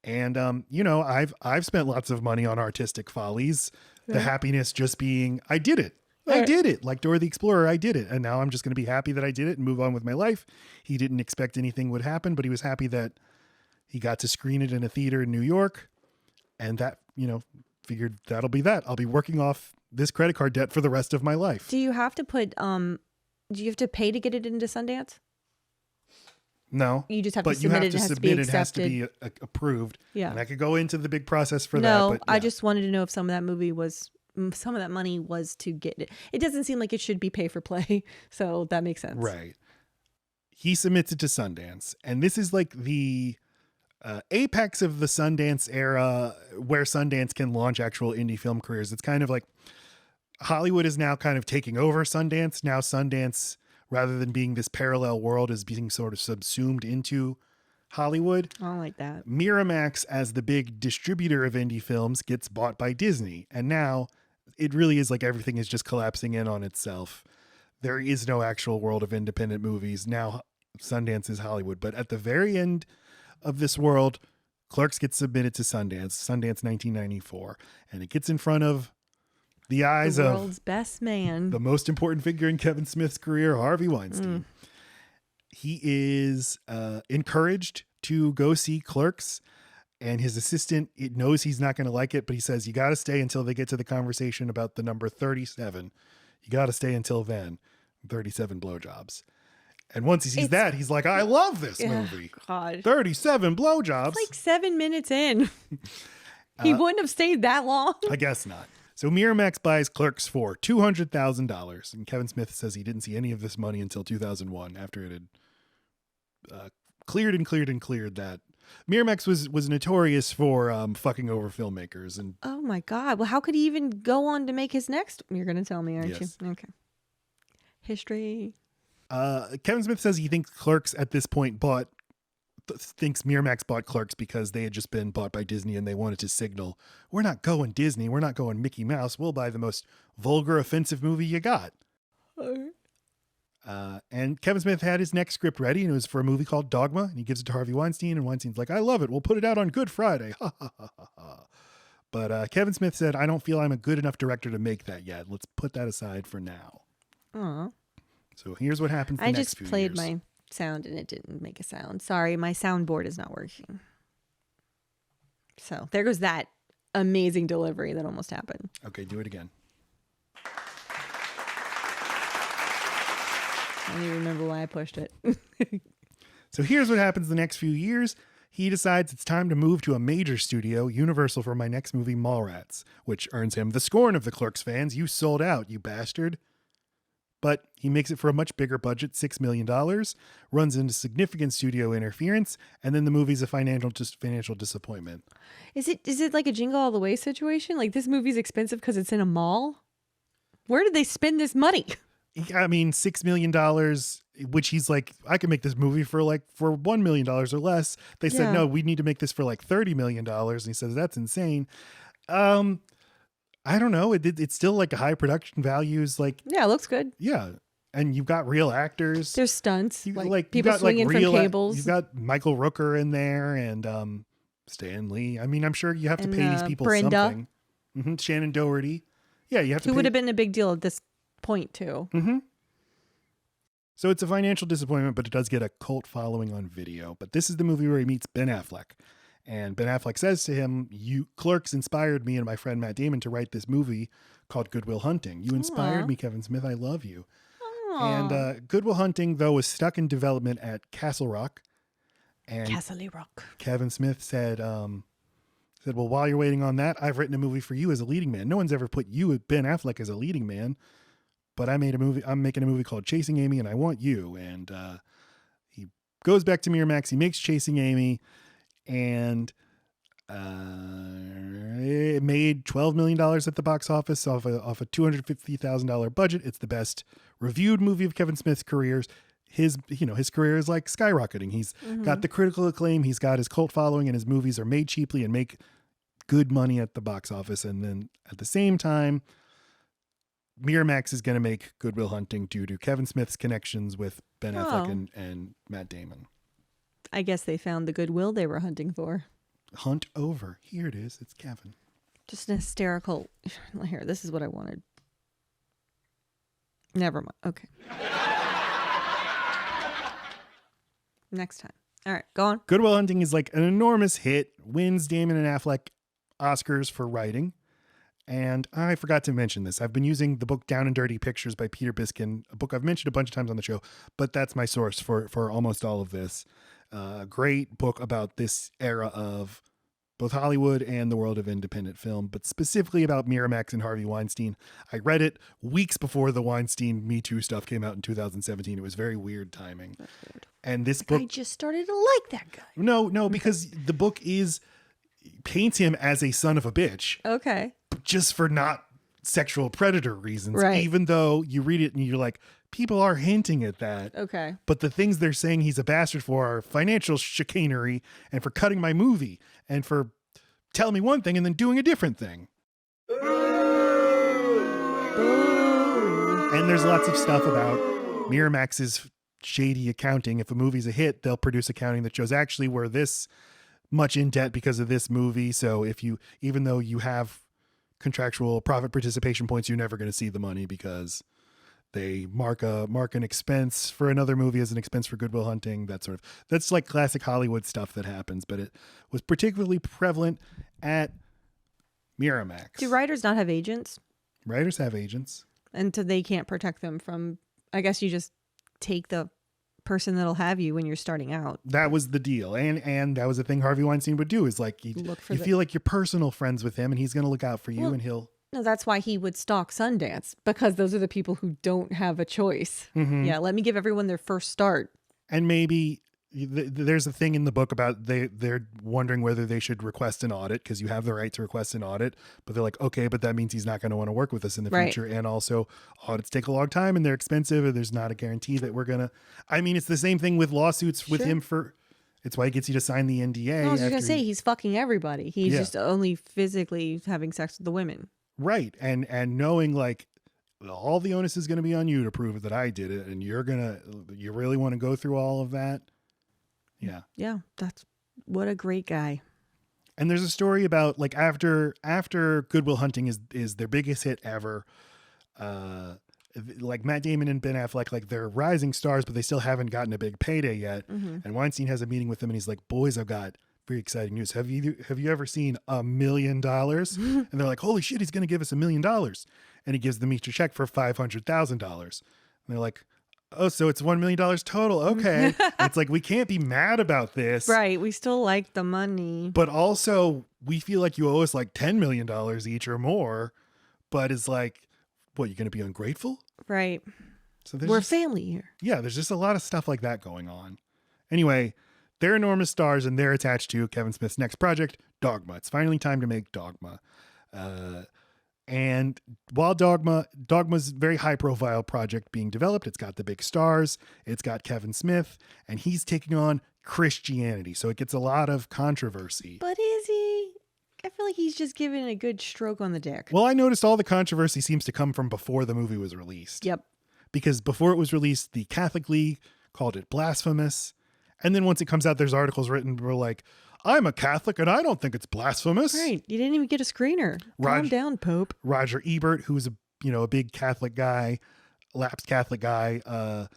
And, I've spent lots of money on artistic follies. The happiness just being, I did it. I did it. Like Dora the Explorer, I did it. And now I'm just going to be happy that I did it and move on with my life. He didn't expect anything would happen, but he was happy that he got to screen it in a theater in New York. And that, figured that'll be that. I'll be working off this credit card debt for the rest of my life. Do you have to put do you have to pay to get it into Sundance? No. You just have to but you submit have it. to It has to be submit. It has to accepted. be approved. Yeah. And I could go into the big process for that. No, But I just wanted to know if some of that money was to get it. It doesn't seem like it should be pay for play, so that makes sense. Right. He submits it to Sundance, and this is like the apex of the Sundance era, where Sundance can launch actual indie film careers. It's kind of like Hollywood is now kind of taking over Sundance. Now Sundance, rather than being this parallel world, is being sort of subsumed into Hollywood. I don't like that. Miramax, as the big distributor of indie films, gets bought by Disney. And now it really is like everything is just collapsing in on itself. There is no actual world of independent movies. Now Sundance is Hollywood. But at the very end of this world, Clerks gets submitted to Sundance 1994. And it gets in front of the eyes The of world's best man. the most important figure in Kevin Smith's career, Harvey Weinstein. He is encouraged to go see Clerks, and his assistant knows he's not going to like it, but he says, you got to stay until they get to the conversation about the number 37. You got to stay until then. 37 blowjobs. And once he sees that, he's like, I love this movie. God. 37 blowjobs. Like 7 minutes in. He wouldn't have stayed that long. I guess not. So Miramax buys Clerks for $200,000. And Kevin Smith says he didn't see any of this money until 2001, after it had cleared that. Miramax was notorious for fucking over filmmakers. And Oh my God. Well, how could he even go on to make his next? You're going to tell me, aren't Yes. you? Okay. History. Kevin Smith says he thinks Clerks at this point thinks Miramax bought Clerks because they had just been bought by Disney and they wanted to signal, we're not going Disney, we're not going Mickey Mouse, we'll buy the most vulgar, offensive movie you got. And Kevin Smith had his next script ready, and it was for a movie called Dogma, and he gives it to Harvey Weinstein, and Weinstein's like, I love it, we'll put it out on Good Friday. But Kevin Smith said, I don't feel I'm a good enough director to make that yet. Let's put that aside for now. Aw. So here's what happens the I next just few played years. my sound and it didn't make a sound. Sorry, my soundboard is not working. So there goes that amazing delivery that almost happened. Okay, do it again. I don't even remember why I pushed it. So here's what happens the next few years. He decides it's time to move to a major studio, Universal, for my next movie, Mallrats, which earns him the scorn of the Clerks fans. You sold out, you bastard. But he makes it for a much bigger budget, $6 million, runs into significant studio interference, and then the movie's a financial disappointment. Is it like a Jingle All the Way situation? Like this movie's expensive because it's in a mall? Where did they spend this money? I mean, $6 million, which he's like, I can make this movie for $1 million or less. They said, Yeah. no, we need to make this for like $30 million. And he says, that's insane. I don't know. It's still like a high production values. Like, Yeah, it looks good. yeah. And you've got real actors. There's stunts, You- like you people got, swinging from cables. You've got Michael Rooker in there and Stan Lee. I mean, I'm sure you have to And, pay these people Brenda. something. Shannon Doherty. Yeah, you have to Who pay. would have been a big deal at this point too. So it's a financial disappointment, but it does get a cult following on video. But this is the movie where he meets Ben Affleck. And Ben Affleck says to him, "You Clerks inspired me and my friend Matt Damon to write this movie called Good Will Hunting. You inspired Aw. me, Kevin Smith. I love you." Aw. And Good Will Hunting, though, was stuck in development at Castle Rock. And Castle Rock. Kevin Smith said, well, while you're waiting on that, I've written a movie for you as a leading man. No one's ever put you, Ben Affleck, as a leading man. But I'm making a movie called Chasing Amy, and I want you. And he goes back to Miramax. He makes Chasing Amy, and it made $12 million at the box office off a $250,000 budget. It's the best reviewed movie of Kevin Smith's career. His career is like skyrocketing. He's got the critical acclaim. He's got his cult following, and his movies are made cheaply and make good money at the box office. And then at the same time, Miramax is going to make Good Will Hunting due to Kevin Smith's connections with Ben Affleck and Matt Damon. I guess they found the goodwill they were hunting for. Hunt over. Here it is. It's Kevin. Just an hysterical. Here, this is what I wanted. Never mind. Okay. Next time. All right, go on. Good Will Hunting is like an enormous hit, wins Damon and Affleck Oscars for writing. And I forgot to mention this. I've been using the book Down and Dirty Pictures by Peter Biskin, a book I've mentioned a bunch of times on the show, but that's my source for almost all of this. Great book about this era of both Hollywood and the world of independent film, but specifically about Miramax and Harvey Weinstein. I read it weeks before the Weinstein Me Too stuff came out in 2017. It was very weird timing. That's weird. And this book... I just started to like that guy. No, because the book paints him as a son of a bitch. Okay. Just for not sexual predator reasons. Right. Even though you read it and you're like, people are hinting at that. Okay. But the things they're saying he's a bastard for are financial chicanery and for cutting my movie and for telling me one thing and then doing a different thing. Ooh. And there's lots of stuff about Miramax's shady accounting. If a movie's a hit, they'll produce accounting that shows actually we're this much in debt because of this movie. So even though you have contractual profit participation points, you're never going to see the money because they mark an expense for another movie as an expense for Good Will Hunting. That's like classic Hollywood stuff that happens, but it was particularly prevalent at Miramax. Do writers not have agents? Writers have agents. And so they can't protect them from, I guess you just take the person that'll have you when you're starting out. That was the deal. And that was the thing Harvey Weinstein would do is like, you feel like you're personal friends with him and he's going to look out for you and he'll. No, that's why he would stalk Sundance, because those are the people who don't have a choice. Mm-hmm. Yeah, let me give everyone their first start. And maybe there's a thing in the book about they're wondering whether they should request an audit because you have the right to request an audit, but they're like, okay, but that means he's not going to want to work with us in the future. And also audits take a long time and they're expensive and there's not a guarantee that we're going to, I mean, it's the same thing with lawsuits with him it's why he gets you to sign the NDA. I was just going to say, he's fucking everybody. He's Yeah. just only physically having sex with the women. Right. And knowing like all the onus is going to be on you to prove that I did it. And you really want to go through all of that. Yeah. Yeah, what a great guy. And there's a story about like after Good Will Hunting is their biggest hit ever. Like Matt Damon and Ben Affleck, like they're rising stars, but they still haven't gotten a big payday yet. Mm-hmm. And Weinstein has a meeting with them and he's like, boys, I've got very exciting news. Have you ever seen $1 million? And they're like, holy shit, he's going to give us $1 million. And he gives them each a check for $500,000. And they're like, oh, so it's $1 million total. Okay. It's like, we can't be mad about this. Right. We still like the money. But also we feel like you owe us like $10 million each or more. But it's like, what, you're going to be ungrateful? Right. So We're family here. Yeah, there's just a lot of stuff like that going on. Anyway, they're enormous stars and they're attached to Kevin Smith's next project, Dogma. It's finally time to make Dogma. And while Dogma's a very high profile project being developed, it's got the big stars, it's got Kevin Smith, and he's taking on Christianity. So it gets a lot of controversy. But is he? I feel like he's just giving a good stroke on the dick. Well, I noticed all the controversy seems to come from before the movie was released. Yep. Because before it was released, the Catholic League called it blasphemous. And then once it comes out, there's articles written where like, I'm a Catholic and I don't think it's blasphemous. Right. You didn't even get a screener. Calm down, Pope. Roger Ebert, who's a big Catholic guy, lapsed Catholic guy,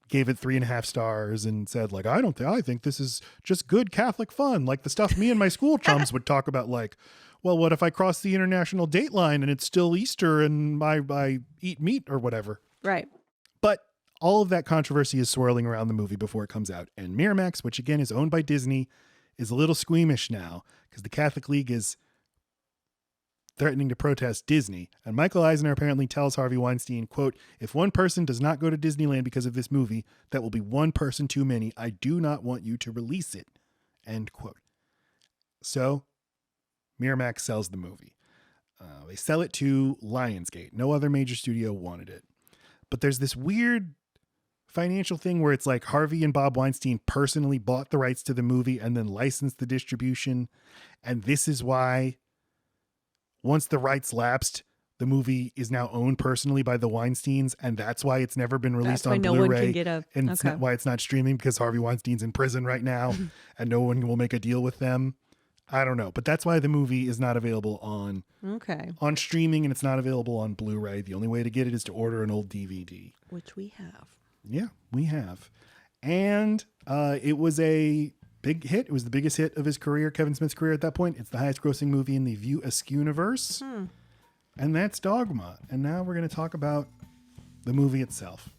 gave it 3.5 stars and said like, I think this is just good Catholic fun. Like the stuff me and my school chums would talk about, like, well, what if I cross the international date line and it's still Easter and I eat meat or whatever. Right. But all of that controversy is swirling around the movie before it comes out. And Miramax, which again is owned by Disney, is a little squeamish now because the Catholic League is threatening to protest Disney. And Michael Eisner apparently tells Harvey Weinstein, quote, if one person does not go to Disneyland because of this movie, that will be one person too many. I do not want you to release it. End quote. So Miramax sells the movie. They sell it to Lionsgate. No other major studio wanted it. But there's this weird financial thing where it's like Harvey and Bob Weinstein personally bought the rights to the movie and then licensed the distribution. And this is why once the rights lapsed, the movie is now owned personally by the Weinsteins. And that's why it's never been released on Blu-ray. One can get and it's not why it's not streaming, because Harvey Weinstein's in prison right now and no one will make a deal with them. I don't know. But that's why the movie is not available on streaming, and it's not available on Blu-ray. The only way to get it is to order an old DVD. Which we have. Yeah, we have. And it was a big hit. It was the biggest hit of his career, Kevin Smith's career at that point. It's the highest grossing movie in the View Askewniverse. And that's Dogma. And now we're going to talk about the movie itself.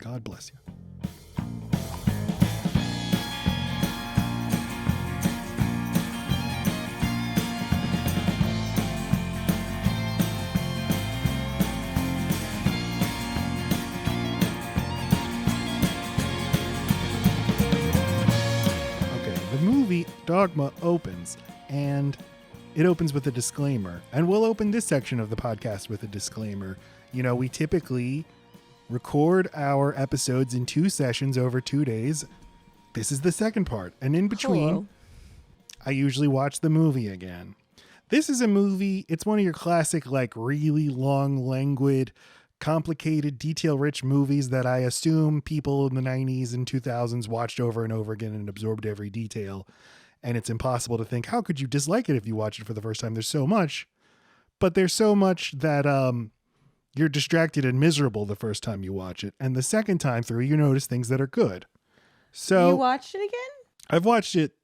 God bless you. Dogma opens, and it opens with a disclaimer. And we'll open this section of the podcast with a disclaimer. You know, we typically record our episodes in 2 sessions over 2 days. This is the second part. And in between, I usually watch the movie again. This is a movie, it's one of your classic, like, really long, languid, complicated, detail-rich movies that I assume people in the 90s and 2000s watched over and over again and absorbed every detail. And it's impossible to think, how could you dislike it if you watch it for the first time? There's so much. But there's so much that you're distracted and miserable the first time you watch it. And the second time through, you notice things that are good. So you watched it again? I've watched it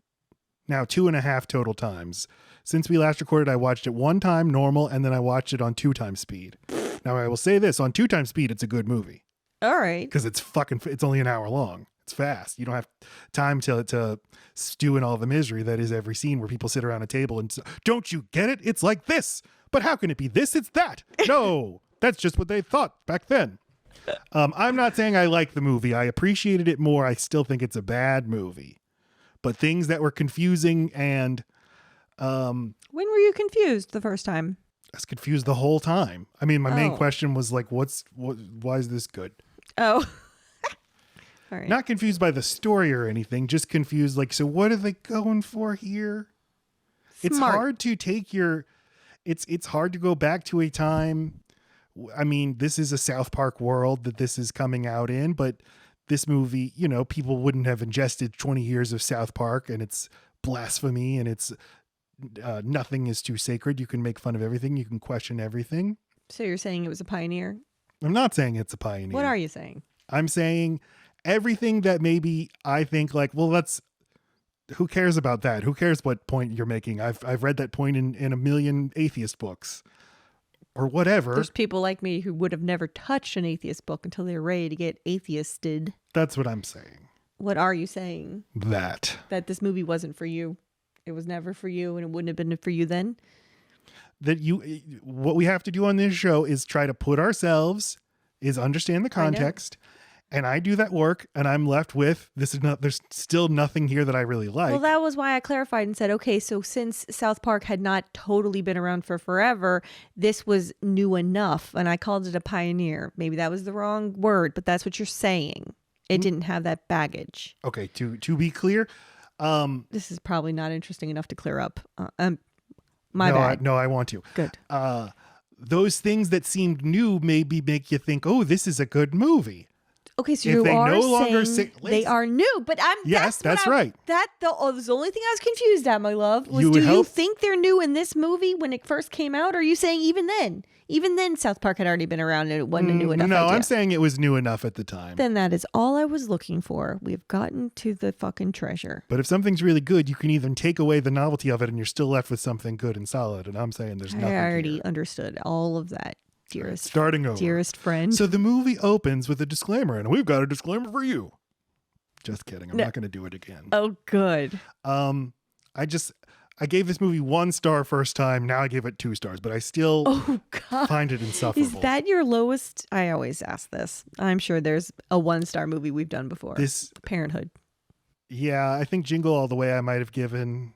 now 2.5 total times. Since we last recorded, I watched it 1 time normal, and then I watched it on 2 times speed. Now, I will say this, on 2 times speed, it's a good movie. All right. Because it's only an hour long. It's fast. You don't have time to stew in all the misery that is every scene where people sit around a table and don't you get it? It's like this. But how can it be this? It's that. No, that's just what they thought back then. I'm not saying I like the movie. I appreciated it more. I still think it's a bad movie. But things that were confusing and... when were you confused the first time? I was confused the whole time. I mean, my main question was like, why is this good? Oh. All right. Not confused by the story or anything, just confused like, so what are they going for here? Smart. It's hard to take it's hard to go back to a time. I mean, this is a South Park world that this is coming out in, but this movie, you know, people wouldn't have ingested 20 years of South Park, and it's blasphemy, and it's nothing is too sacred. You can make fun of everything. You can question everything. So you're saying it was a pioneer? I'm not saying it's a pioneer. What are you saying? I'm saying everything that maybe I think like, well, who cares about that? Who cares what point you're making? I've read that point in a million atheist books or whatever. There's people like me who would have never touched an atheist book until they were ready to get atheisted. That's what I'm saying. What are you saying? That this movie wasn't for you. It was never for you, and it wouldn't have been for you then. What we have to do on this show is try to put ourselves, is understand the context, And I do that work, and I'm left with this is not. There's still nothing here that I really like. Well, that was why I clarified and said, okay, so since South Park had not totally been around for forever, this was new enough. And I called it a pioneer. Maybe that was the wrong word, but that's what you're saying. It didn't have that baggage. Okay, to be clear, This is probably not interesting enough to clear up. My bad. I want to. Good. Those things that seemed new maybe make you think, oh, this is a good movie. Okay, so If you they are no longer saying say- they are new, but Yes, that's right. That was the only thing I was confused at, my love. Was You would do you hope- think they're new in this movie when it first came out? Or are you saying even then South Park had already been around and it wasn't a new enough No, idea? I'm saying it was new enough at the time. Then that is all I was looking for. We've gotten to the fucking treasure. But if something's really good, you can even take away the novelty of it and you're still left with something good and solid. And I'm saying there's nothing I already here. understood all of that, dearest, Starting over. dearest friend. So the movie opens with a disclaimer, and we've got a disclaimer for you. Just kidding. I'm No. not going to do it again. Oh, good. I gave this movie 1 star first time. Now I give it 2 stars, but I still Oh, God. find it insufferable. Is that your lowest? I always ask this. I'm sure there's a 1-star movie we've done before. This, Parenthood. yeah, I think Jingle All the Way I might have given.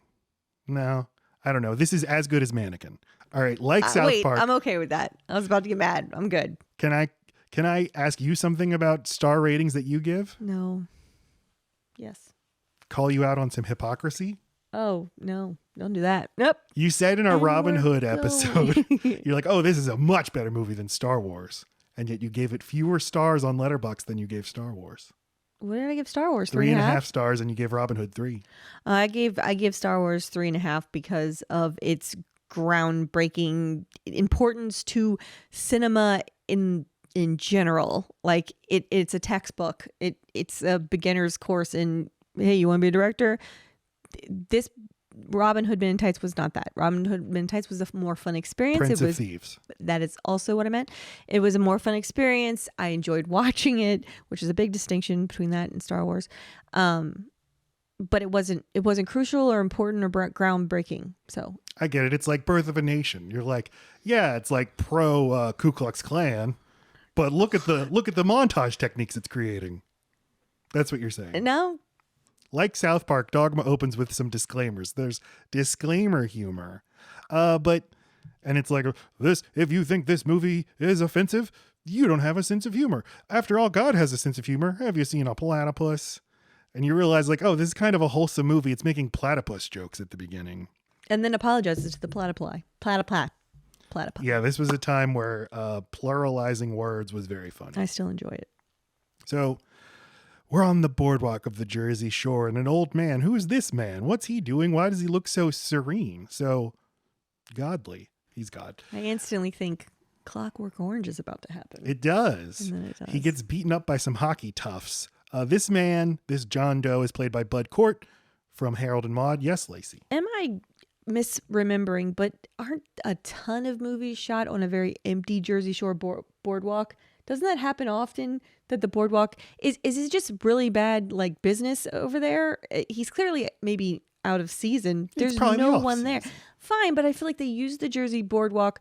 No, I don't know. This is as good as Mannequin. All right, like South Wait, Park. I'm okay with that. I was about to get mad. I'm good. Can I ask you something about star ratings that you give? No. Yes. Call you out on some hypocrisy? Oh, no. Don't do that. Nope. You said in our And Robin we're Hood going. episode, you're like, oh, this is a much better movie than Star Wars. And yet you gave it fewer stars on Letterboxd than you gave Star Wars. What did I give Star Wars? 3.5 stars, and you gave Robin Hood 3. I gave Star Wars 3.5 because of its groundbreaking importance to cinema in general. Like it's a textbook. It's a beginner's course in, hey, you want to be a director? This Robin Hood Men in Tights was not that. Robin Hood Men in Tights was a more fun experience. Prince It of was Thieves. That is also what I meant. It was a more fun experience. I enjoyed watching it, which is a big distinction between that and Star Wars. But it wasn't crucial or important or groundbreaking. So I get it. It's like Birth of a Nation. You're like, yeah, it's like pro Ku Klux Klan, but look at the montage techniques it's creating. That's what you're saying. no, Like South Park, Dogma opens with some disclaimers. There's disclaimer humor. And it's like, this, if you think this movie is offensive, you don't have a sense of humor. After all, God has a sense of humor. Have you seen a platypus? And you realize, like, oh, this is kind of a wholesome movie. It's making platypus jokes at the beginning. and then apologizes to the platypus. Yeah, this was a time where pluralizing words was very funny. I still enjoy it. So we're on the boardwalk of the Jersey Shore, and an old man. Who is this man? What's he doing? Why does he look so serene, so godly? He's God. I instantly think Clockwork Orange is about to happen. It does. And then it does. He gets beaten up by some hockey toughs. This man, this John Doe, is played by Bud Cort from Harold and Maude. Yes, Laci. Am I misremembering, but aren't a ton of movies shot on a very empty Jersey Shore boardwalk? Doesn't that happen often, that the boardwalk is it just really bad, like, business over there? He's clearly maybe out of season. There's probably no the one there. off-season. Fine, but I feel like they use the Jersey boardwalk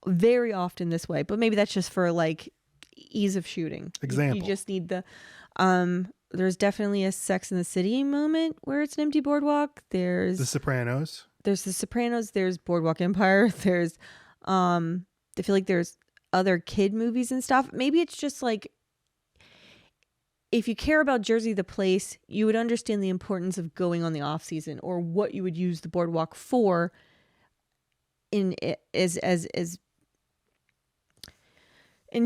very often this way. But maybe that's just for, like, ease of shooting. Example. You just need the there's definitely a Sex in the City moment where it's an empty boardwalk. The Sopranos. There's The Sopranos. There's Boardwalk Empire. There's, I feel like there's other kid movies and stuff. Maybe it's just like, if you care about Jersey the place, you would understand the importance of going on the off season, or what you would use the boardwalk for in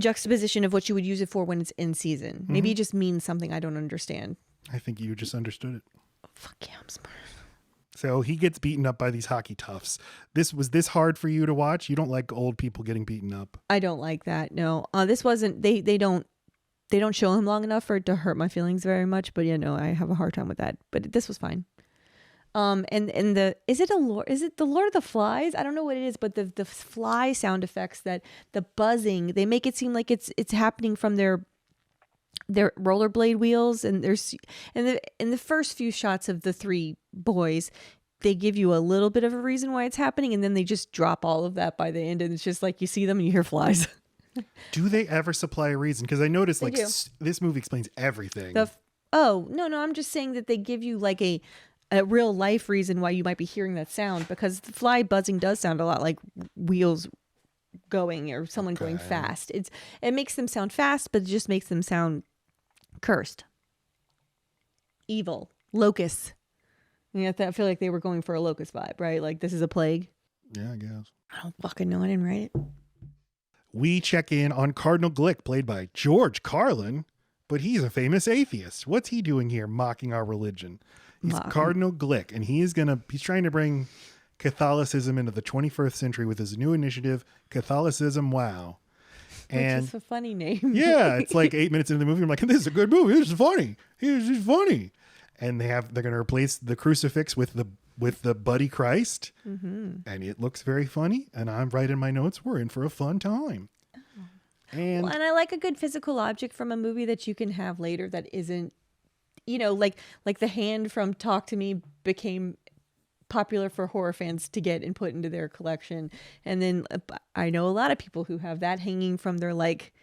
juxtaposition of what you would use it for when it's in season. Maybe it just means something I don't understand. I think you just understood it. Fuck yeah, I'm smart. So he gets beaten up by these hockey toughs. Was this hard for you to watch? You don't like old people getting beaten up. I don't like that. No, this wasn't. They don't show him long enough for it to hurt my feelings very much. But yeah, no, I have a hard time with that. But this was fine. And is it the Lord of the Flies? I don't know what it is, but the fly sound effects, that the buzzing, they make it seem like it's happening from their rollerblade wheels. And in the first few shots of the three boys, they give you a little bit of a reason why it's happening, and then they just drop all of that by the end, and it's just like you see them and you hear flies. Do they ever supply a reason? Because I noticed They like do. this movie explains everything. Oh, no, I'm just saying that they give you like a real life reason why you might be hearing that sound, because the fly buzzing does sound a lot like wheels going or someone going fast. It makes them sound fast, but it just makes them sound cursed, evil, locusts. Yeah, I feel like they were going for a locust vibe, right? Like this is a plague. Yeah, I guess. I don't fucking know. I didn't write it. We check in on Cardinal Glick, played by George Carlin, but he's a famous atheist. What's he doing here mocking our religion? He's Cardinal Glick, and he's trying to bring Catholicism into the 21st century with his new initiative, Catholicism Wow. And which is a funny name. yeah, it's like 8 minutes into the movie. I'm like, this is a good movie. This is funny. This is funny. And they're going to replace the crucifix with the Buddy Christ. And it looks very funny. And I'm writing in my notes, we're in for a fun time. And I like a good physical object from a movie that you can have later that isn't, like the hand from Talk to Me became popular for horror fans to get and put into their collection. And then I know a lot of people who have that hanging from their like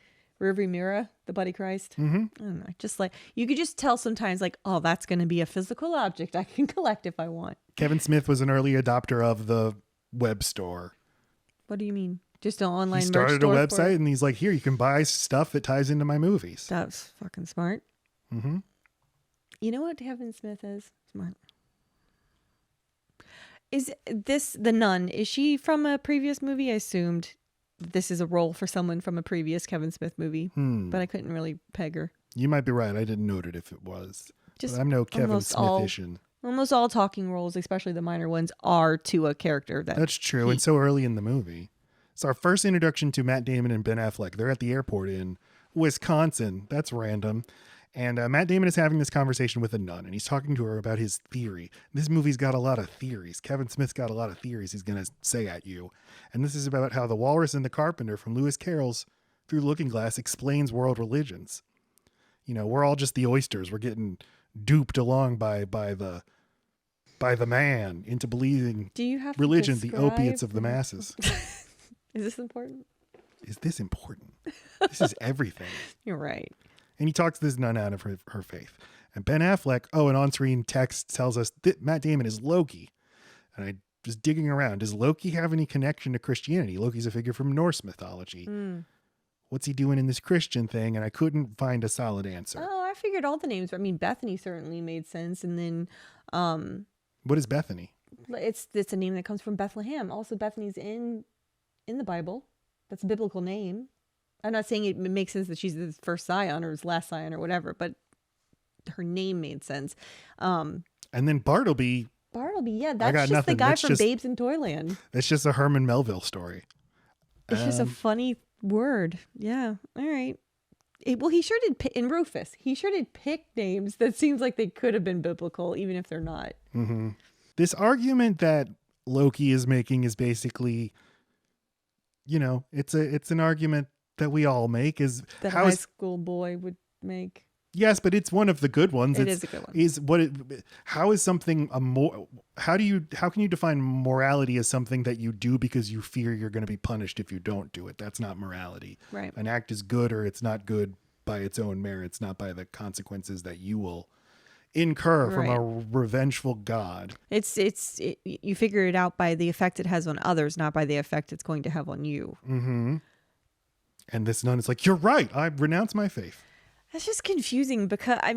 rearview mirror, the Buddy Christ. I don't know, just like you could just tell sometimes like, oh, that's going to be a physical object I can collect if I want. Kevin Smith was an early adopter of the web store. What do you mean? Just an online He merch started a store website and he's like, here, you can buy stuff that ties into my movies. That's fucking smart. You know what Kevin Smith is? Smart. Is this the nun? Is she from a previous movie? I assumed this is a role for someone from a previous Kevin Smith movie, but I couldn't really peg her. You might be right. I didn't note it if it was. Just but I'm no Kevin Smith-ian. Almost all talking roles, especially the minor ones, are to a character. That's true, and so early in the movie. It's our first introduction to Matt Damon and Ben Affleck. They're at the airport in Wisconsin. That's random. And Matt Damon is having this conversation with a nun, and he's talking to her about his theory. This movie's got a lot of theories. Kevin Smith's got a lot of theories he's going to say at you. And this is about how the walrus and the carpenter from Lewis Carroll's Through the Looking Glass explains world religions. We're all just the oysters. We're getting duped along by the man into believing religion, the opiates of the masses. Is this important? Is this important? This is everything. You're right. And he talks this nun out of her faith. And Ben Affleck, an on-screen text tells us that Matt Damon is Loki. And I was digging around. Does Loki have any connection to Christianity? Loki's a figure from Norse mythology. What's he doing in this Christian thing? And I couldn't find a solid answer. Oh, I figured all the names. I mean, Bethany certainly made sense. And then... what is Bethany? It's a name that comes from Bethlehem. Also, Bethany's in the Bible. That's a biblical name. I'm not saying it makes sense that she's the first scion or his last scion or whatever, but her name made sense. And then Bartleby, yeah, that's just the guy from Babes in Toyland. It's just a Herman Melville story. It's just a funny word. Yeah. All right. He sure did in Rufus. He sure did pick names that seems like they could have been biblical, even if they're not. This argument that Loki is making is basically, it's an argument that we all make is that a high school boy would make. Yes, but it's one of the good ones. It is a good one. How is something how can you define morality as something that you do because you fear you're going to be punished if you don't do it? That's not morality. Right. An act is good or it's not good by its own merits, not by the consequences that you will incur from a revengeful God. You figure it out by the effect it has on others, not by the effect it's going to have on you. And this nun is like, you're right. I renounce my faith. That's just confusing because I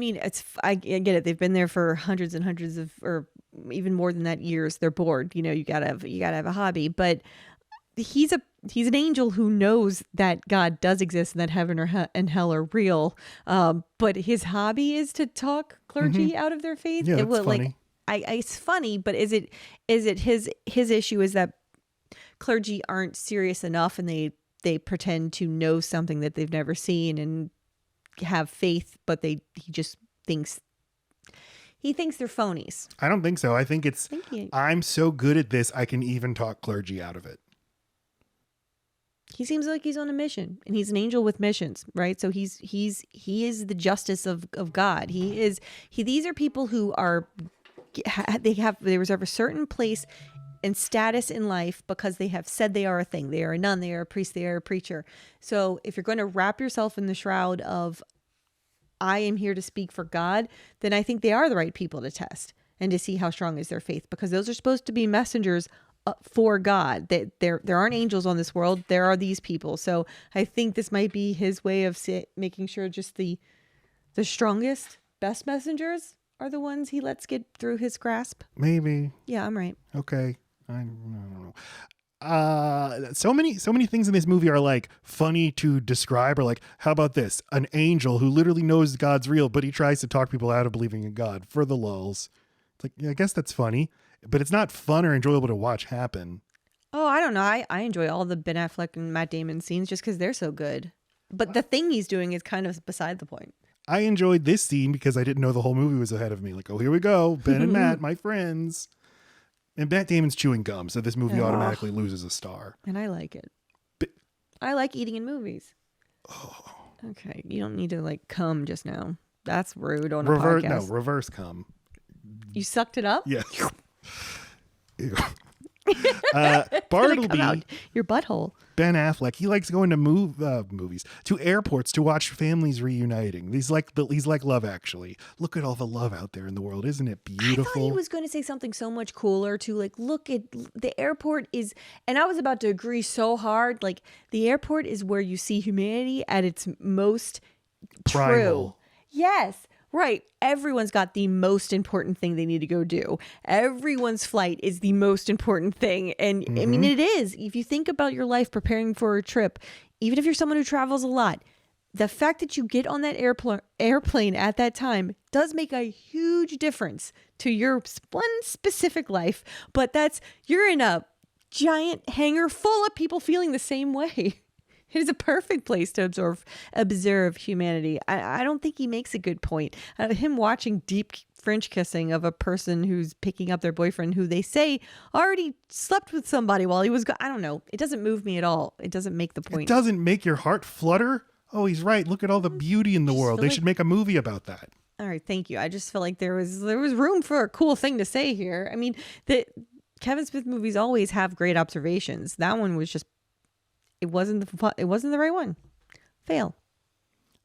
get it. They've been there for hundreds and hundreds of, or even more than that, years. They're bored. You gotta have a hobby. But he's an angel who knows that God does exist and that heaven and hell are real. But his hobby is to talk clergy out of their faith. Yeah, that's funny. It's funny, but is it his issue is that clergy aren't serious enough and they pretend to know something that they've never seen and have faith, but he thinks they're phonies. I don't think so. I think I'm so good at this, I can even talk clergy out of it. He seems like he's on a mission, and he's an angel with missions, right? So he is the justice of God. These are people who are, they reserve a certain place and status in life because they have said they are a thing. They are a nun, they are a priest, they are a preacher. So if you're going to wrap yourself in the shroud of, I am here to speak for God, then I think they are the right people to test and to see how strong is their faith, because those are supposed to be messengers for God. There aren't angels on this world. There are these people. So I think this might be his way of making sure just the strongest, best messengers are the ones he lets get through his grasp. Maybe. Yeah, I'm right. Okay. I don't know. So many things in this movie are like funny to describe, or like, how about this? An angel who literally knows God's real, but he tries to talk people out of believing in God for the lulz. It's like, yeah, I guess that's funny, but it's not fun or enjoyable to watch happen. Oh, I don't know. I enjoy all the Ben Affleck and Matt Damon scenes just because they're so good. But the thing he's doing is kind of beside the point. I enjoyed this scene because I didn't know the whole movie was ahead of me. Like, oh, here we go. Ben and Matt, my friends. And Matt Damon's chewing gum, so this movie automatically loses a star. And I like it. I like eating in movies. Oh. Okay, you don't need to like cum just now. That's rude on a podcast. No, reverse cum. You sucked it up? Yeah. Ew. Bartleby, Bartleby, out your butthole. Ben Affleck, he likes going to movies, to airports to watch families reuniting. He's like Love Actually. Look at all the love out there in the world. Isn't it beautiful? I thought he was going to say something so much cooler, to like, look at the airport is, and I was about to agree so hard. Like, the airport is where you see humanity at its most Primal. True. Yes. Right. Everyone's got the most important thing they need to go do. Everyone's flight is the most important thing. And I mean, it is. If you think about your life preparing for a trip, even if you're someone who travels a lot, the fact that you get on that airplane at that time does make a huge difference to your one specific life. But you're in a giant hangar full of people feeling the same way. It is a perfect place to observe humanity. I don't think he makes a good point. Him watching deep French kissing of a person who's picking up their boyfriend who they say already slept with somebody while he was I don't know. It doesn't move me at all. It doesn't make the point. It doesn't make your heart flutter? Oh, he's right. Look at all the beauty in the world. They should make a movie about that. All right, thank you. I just feel like there was room for a cool thing to say here. I mean, the Kevin Smith movies always have great observations. That one was just it wasn't the right one. Fail.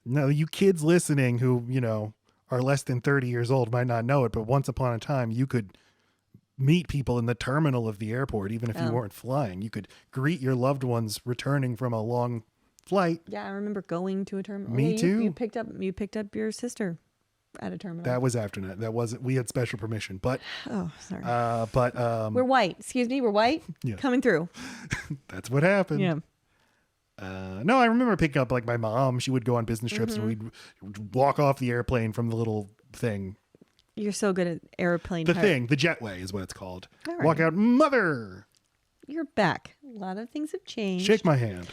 No, you kids listening who, are less than 30 years old might not know it, but once upon a time you could meet people in the terminal of the airport, even if you weren't flying. You could greet your loved ones returning from a long flight. Yeah, I remember going to a terminal. Me too. You picked up your sister at a terminal. That was after that. We had special permission, but sorry. We're white. Excuse me, we're white. Yeah. Coming through. That's what happened. Yeah. No, I remember picking up like my mom. She would go on business trips and we'd walk off the airplane from the little thing. You're so good at airplane. The jetway is what it's called. All right. Walk out, mother. You're back. A lot of things have changed. Shake my hand.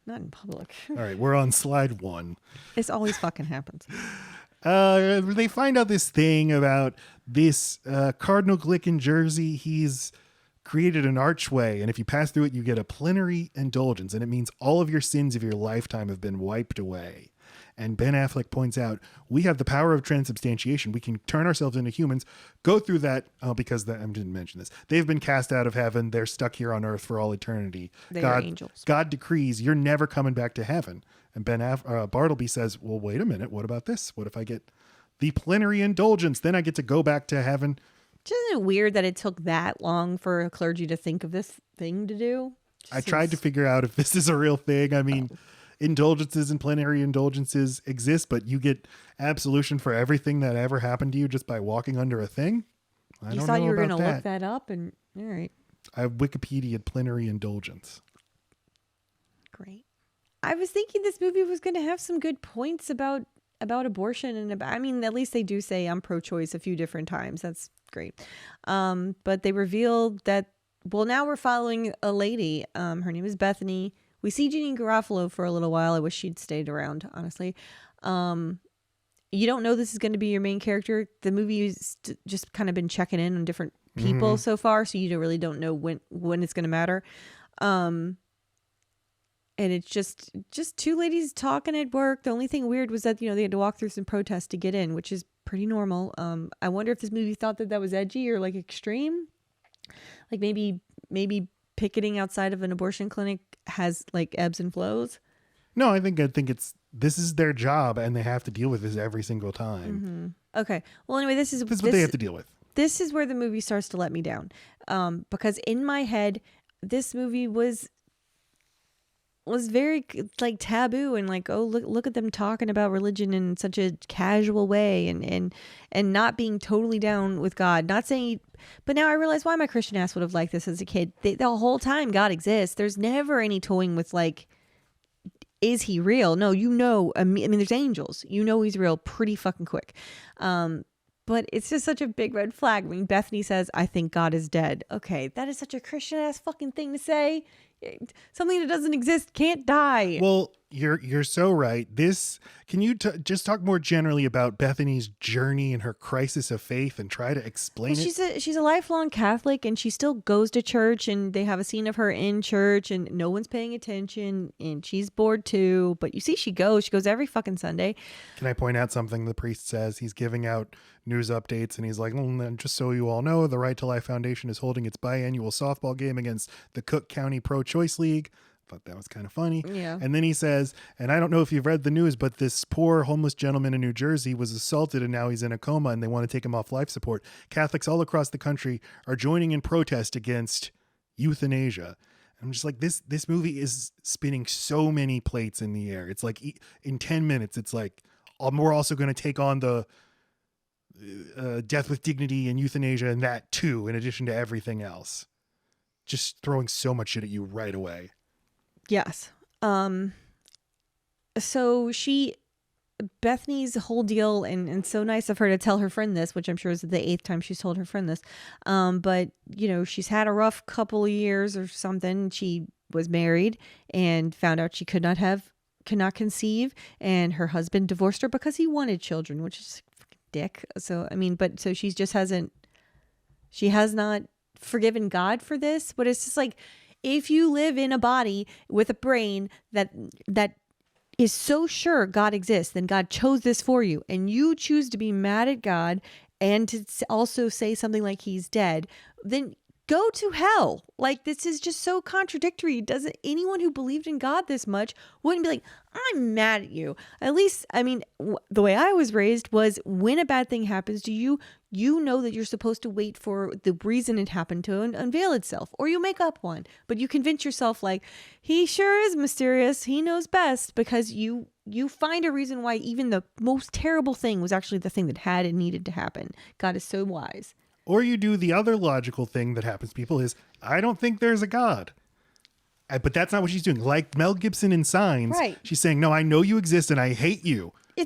Not in public. All right, we're on slide 1. This always fucking happens. They find out this thing about this Cardinal Glick in Jersey. He's created an archway, and if you pass through it, you get a plenary indulgence, and it means all of your sins of your lifetime have been wiped away. And Ben Affleck points out, we have the power of transubstantiation. We can turn ourselves into humans, go through that, because I didn't mention this. They've been cast out of heaven. They're stuck here on earth for all eternity. They are angels. God decrees you're never coming back to heaven. And Bartleby says, well, wait a minute. What about this? What if I get the plenary indulgence? Then I get to go back to heaven. Isn't it weird that it took that long for a clergy to think of this thing to do? I tried to figure out if this is a real thing. I mean, indulgences and plenary indulgences exist, but you get absolution for everything that ever happened to you just by walking under a thing. You thought you were going to look that up, and all right. I have Wikipedia plenary indulgence. Great. I was thinking this movie was going to have some good points about abortion and I mean, at least they do say I'm pro-choice a few different times. That's great. But they revealed that, well, now we're following a lady. Her name is Bethany. We see Jeanine Garofalo for a little while. I wish she'd stayed around, honestly. You don't know this is going to be your main character. The movie's just kind of been checking in on different people so far, so you really don't know when it's going to matter. And it's just two ladies talking at work. The only thing weird was that, they had to walk through some protests to get in, which is pretty normal. I wonder if this movie thought that was edgy or like extreme. Like maybe picketing outside of an abortion clinic has like ebbs and flows. No, I think this is their job, and they have to deal with this every single time. Mm-hmm. Okay. Well, anyway, this is what they have to deal with. This is where the movie starts to let me down, because in my head, this movie was very like taboo and like, oh, look at them talking about religion in such a casual way and not being totally down with God. Not saying, but now I realize why my Christian ass would have liked this as a kid. The whole time God exists. There's never any toying with like, is he real? No, I mean, there's angels. He's real pretty fucking quick. But it's just such a big red flag. I mean, Bethany says, I think God is dead. Okay, that is such a Christian ass fucking thing to say. Something that doesn't exist can't die. Well, you're so right. Can you just talk more generally about Bethany's journey and her crisis of faith and try to explain it? She's a lifelong Catholic, and she still goes to church, and they have a scene of her in church, and no one's paying attention, and she's bored too. But you see, she goes every fucking Sunday. Can I point out something the priest says? He's giving out news updates, and he's like, just so you all know, the Right to Life Foundation is holding its biannual softball game against the Cook County Pro-Choice League. Thought that was kind of funny. Yeah. And then he says, and I don't know if you've read the news, but this poor homeless gentleman in New Jersey was assaulted and now he's in a coma and they want to take him off life support. Catholics all across the country are joining in protest against euthanasia. I'm just like, this movie is spinning so many plates in the air. It's like in 10 minutes, it's like, we're also going to take on the death with dignity and euthanasia and that too, in addition to everything else. Just throwing so much shit at you right away. Yes. So Bethany's whole deal, and so nice of her to tell her friend this, which I'm sure is the 8th time she's told her friend this. But she's had a rough couple of years or something. She was married and found out she could not conceive, and her husband divorced her because he wanted children, which is fucking dick. So, I mean, so she has not forgiven God for this, but it's just like, if you live in a body with a brain that is so sure God exists, then God chose this for you, and you choose to be mad at God and to also say something like he's dead, then go to hell. Like, this is just so contradictory. Anyone who believed in God this much wouldn't be like, I'm mad at you. At least, I mean, the way I was raised was, when a bad thing happens to you, you know that you're supposed to wait for the reason it happened to unveil itself, or you make up one, but you convince yourself like, he sure is mysterious, he knows best, because you find a reason why even the most terrible thing was actually the thing that had and needed to happen. God is so wise. Or you do the other logical thing that happens to people is, I don't think there's a God. But that's not what she's doing. Like Mel Gibson in Signs, right. She's saying, no, I know you exist and I hate you. You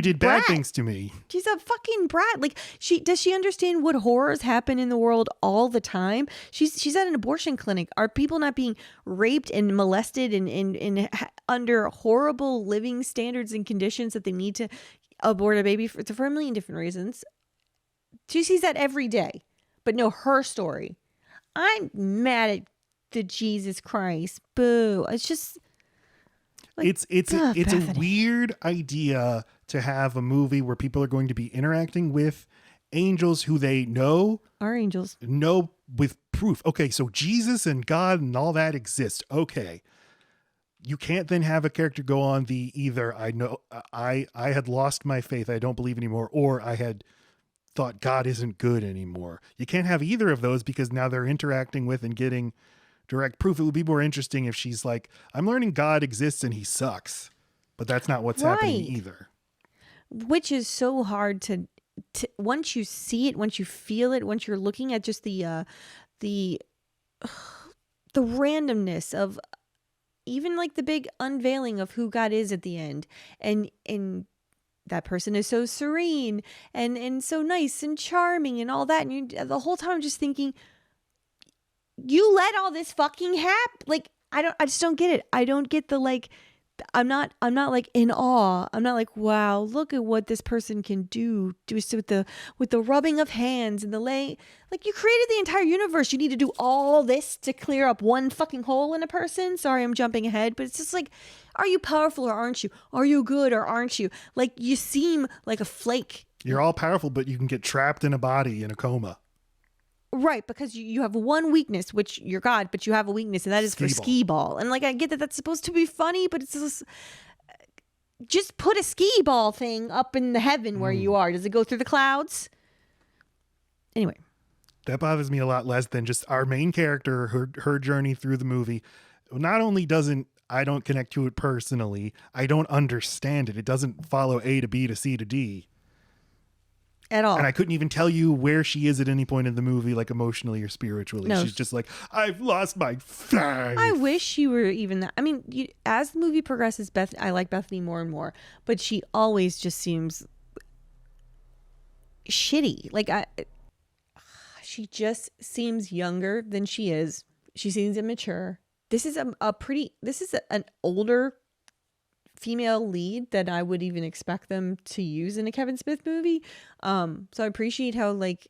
did brat. bad things to me. She's a fucking brat. Like, does she understand what horrors happen in the world all the time? She's at an abortion clinic. Are people not being raped and molested and under horrible living standards and conditions that they need to abort a baby for a million different reasons? She sees that every day. But no, her story. I'm mad at the Jesus Christ. Boo. It's just like, it's a weird idea to have a movie where people are going to be interacting with angels who they know are angels. Know with proof. Okay, so Jesus and God and all that exist. Okay. You can't then have a character go on the either I had lost my faith, I don't believe anymore, or I had thought God isn't good anymore. You can't have either of those, because now they're interacting with and getting direct proof. It would be more interesting if she's like, I'm learning God exists and he sucks, but that's not what's happening either. Which is so hard to once you see it, once you feel it, once you're looking at just the randomness of even like the big unveiling of who God is at the end, and that person is so serene and so nice and charming and all that, and you the whole time just thinking, you let all this fucking happen. Like, I just don't get it. I don't get the, like, I'm not like in awe. I'm not like, wow, look at what this person can do with the rubbing of hands and the lay. Like, you created the entire universe. You need to do all this to clear up one fucking hole in a person. Sorry, I'm jumping ahead, but it's just like, are you powerful or aren't you? Are you good or aren't you? Like, you seem like a flake. You're all powerful, but you can get trapped in a body in a coma. Right, because you have one weakness, which you're God, but you have a weakness, and that is for skee ball. And like, I get that that's supposed to be funny, but it's just put a skee ball thing up in the heaven where you are. Does it go through the clouds? Anyway. That bothers me a lot less than just our main character, her journey through the movie. Not only I don't connect to it personally, I don't understand it. It doesn't follow A to B to C to D. At all. And I couldn't even tell you where she is at any point in the movie, like emotionally or spiritually. No. She's just like, I've lost my faith. I wish she were even that. I mean, as the movie progresses, I like Bethany more and more, but she always just seems shitty. Like, she just seems younger than she is. She seems immature. This is an older female lead than I would even expect them to use in a Kevin Smith movie. So I appreciate how, like,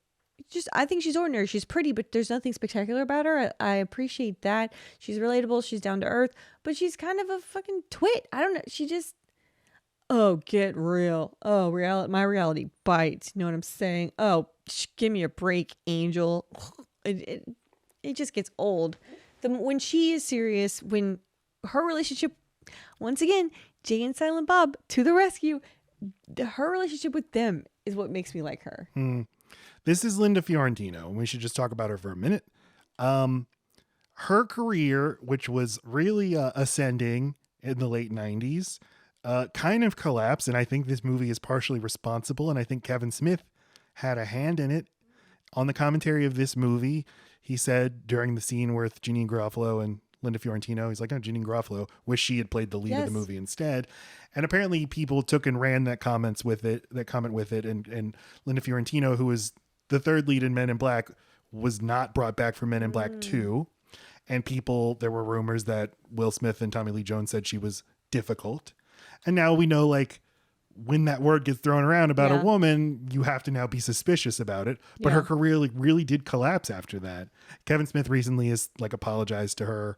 I think she's ordinary. She's pretty, but there's nothing spectacular about her. I appreciate that. She's relatable. She's down to earth, but she's kind of a fucking twit. I don't know. She just, get real. Oh, my reality bites. You know what I'm saying? Oh, give me a break, Angel. It just gets old. When she is serious, when her relationship, once again, Jay and Silent Bob to the rescue, her relationship with them is what makes me like her. This is Linda Fiorentino, and we should just talk about her for a minute. Her career, which was really ascending in the late 90s, kind of collapsed, and I think this movie is partially responsible, and I think Kevin Smith had a hand in it. On the commentary of this movie, he said during the scene with Janeane Garofalo and Linda Fiorentino, he's like, Janeane Garofalo, wish she had played the lead of the movie instead. And apparently people took and ran that comment with it. And Linda Fiorentino, who was the third lead in Men in Black, was not brought back for Men in Black 2. And there were rumors that Will Smith and Tommy Lee Jones said she was difficult. And now we know, like, when that word gets thrown around about a woman, you have to now be suspicious about it. But her career really did collapse after that. Kevin Smith recently has apologized to her.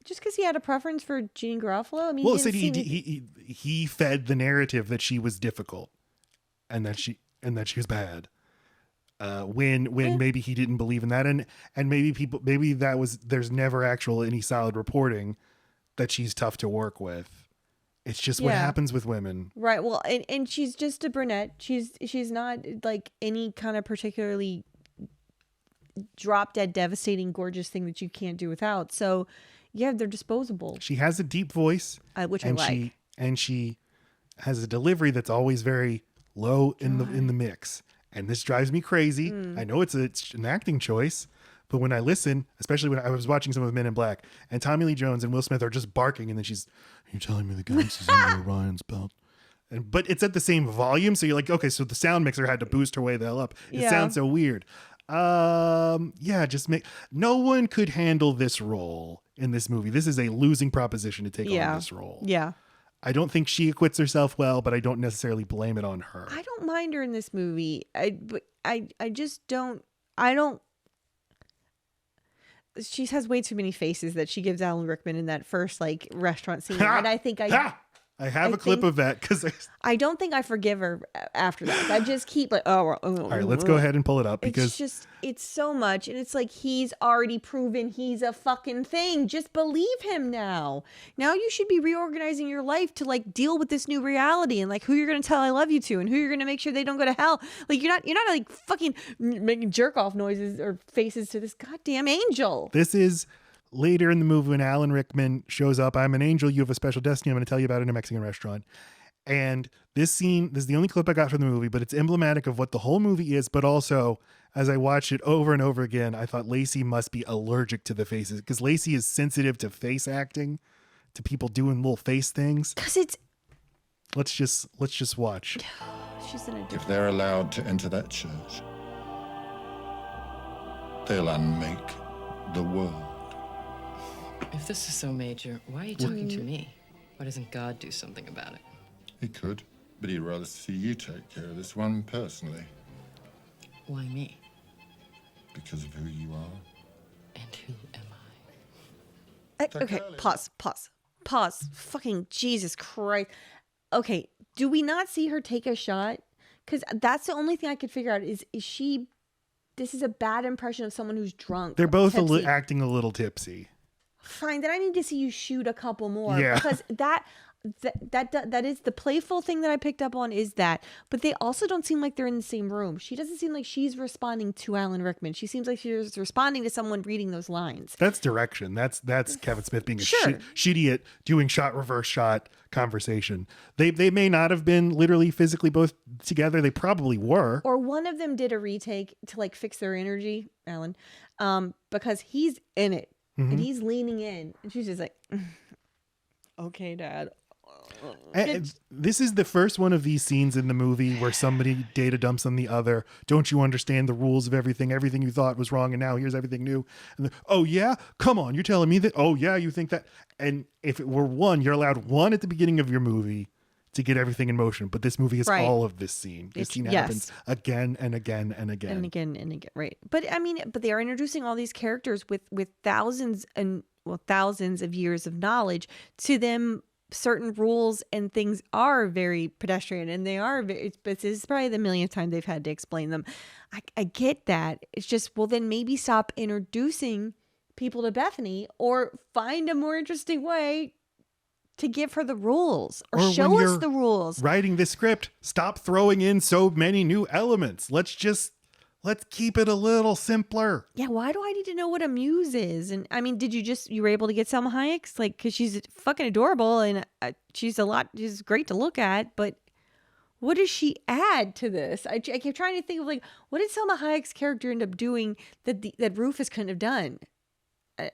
Just because he had a preference for Janeane Garofalo? I mean, well, he fed the narrative that she was difficult and that she was bad. When maybe he didn't believe in that, and maybe there's never any solid reporting that she's tough to work with. It's just what happens with women. Right. Well, and she's just a brunette. She's not like any kind of particularly drop dead, devastating, gorgeous thing that you can't do without. So, yeah, they're disposable. She has a deep voice, which I like. She has a delivery that's always very low in the mix. And this drives me crazy. I know it's an acting choice, but when I listen, especially when I was watching some of Men in Black, and Tommy Lee Jones and Will Smith are just barking, and then you're telling me the gangsters under Orion's belt. But it's at the same volume, so you're like, okay, so the sound mixer had to boost her way the hell up. It sounds so weird. No one could handle this role in this movie. This is a losing proposition to take on this role. Yeah. I don't think she acquits herself well, but I don't necessarily blame it on her. I don't mind her in this movie. I just don't. She has way too many faces that she gives Alan Rickman in that first restaurant scene, and I think I have a clip of that because I don't think I forgive her after that. I just keep all right, let's go ahead and pull it up because it's so much, and it's like he's already proven he's a fucking thing. Just believe him now. Now you should be reorganizing your life to deal with this new reality and who you're gonna tell I love you to and who you're gonna make sure they don't go to hell. You're not fucking making jerk off noises or faces to this goddamn angel. This is later in the movie when Alan Rickman shows up. I'm an angel. You have a special destiny. I'm going to tell you about it in a Mexican restaurant. And this is the only clip I got from the movie, but it's emblematic of what the whole movie is. But also, as I watched it over and over again, I thought Laci must be allergic to the faces because Laci is sensitive to face acting, to people doing little face things. Because it's. Let's just watch. She's in a different... If they're allowed to enter that church, they'll unmake the world. If this is so major, why are you talking to me? Why doesn't God do something about it? He could, but he'd rather see you take care of this one personally. Why me? Because of who you are. And who am I? Okay, pause. Fucking Jesus Christ. Okay, do we not see her take a shot? Because that's the only thing I could figure out is she this is a bad impression of someone who's drunk. They're both tipsy. acting a little tipsy. Fine, then I need to see you shoot a couple more. Yeah. Because that is the playful thing that I picked up on is that. But they also don't seem like they're in the same room. She doesn't seem like she's responding to Alan Rickman. She seems like she's responding to someone reading those lines. That's direction. That's Kevin Smith being a Sure. shitty at doing shot reverse shot conversation. They may not have been literally physically both together. They probably were. Or one of them did a retake to like fix their energy, Alan, because he's in it and he's leaning in, and she's just like, "Okay, Dad." And this is the first one of these scenes in the movie where somebody data dumps on the other. Don't you understand the rules of everything? Everything you thought was wrong, and now here's everything new. And oh yeah, come on, you're telling me that? Oh yeah, you think that? And if it were one, you're allowed one at the beginning of your movie to get everything in motion. But this movie is Right. all of this scene. This scene happens again and again and again and again, right? But I mean, but they are introducing all these characters with thousands of years of knowledge. To them, certain rules and things are very pedestrian, and they are very, but this is probably the millionth time they've had to explain them. I get that. It's just, well, then maybe stop introducing people to Bethany, or find a more interesting way to give her the rules, or Or show when us you're the rules. writing this script, stop throwing in so many new elements. Let's keep it a little simpler. Yeah, why do I need to know what a muse is? And I mean, you were able to get Selma Hayek's, like, because she's fucking adorable, and she's great to look at, but what does she add to this? I keep trying to think of, like, what did Selma Hayek's character end up doing that Rufus couldn't have done?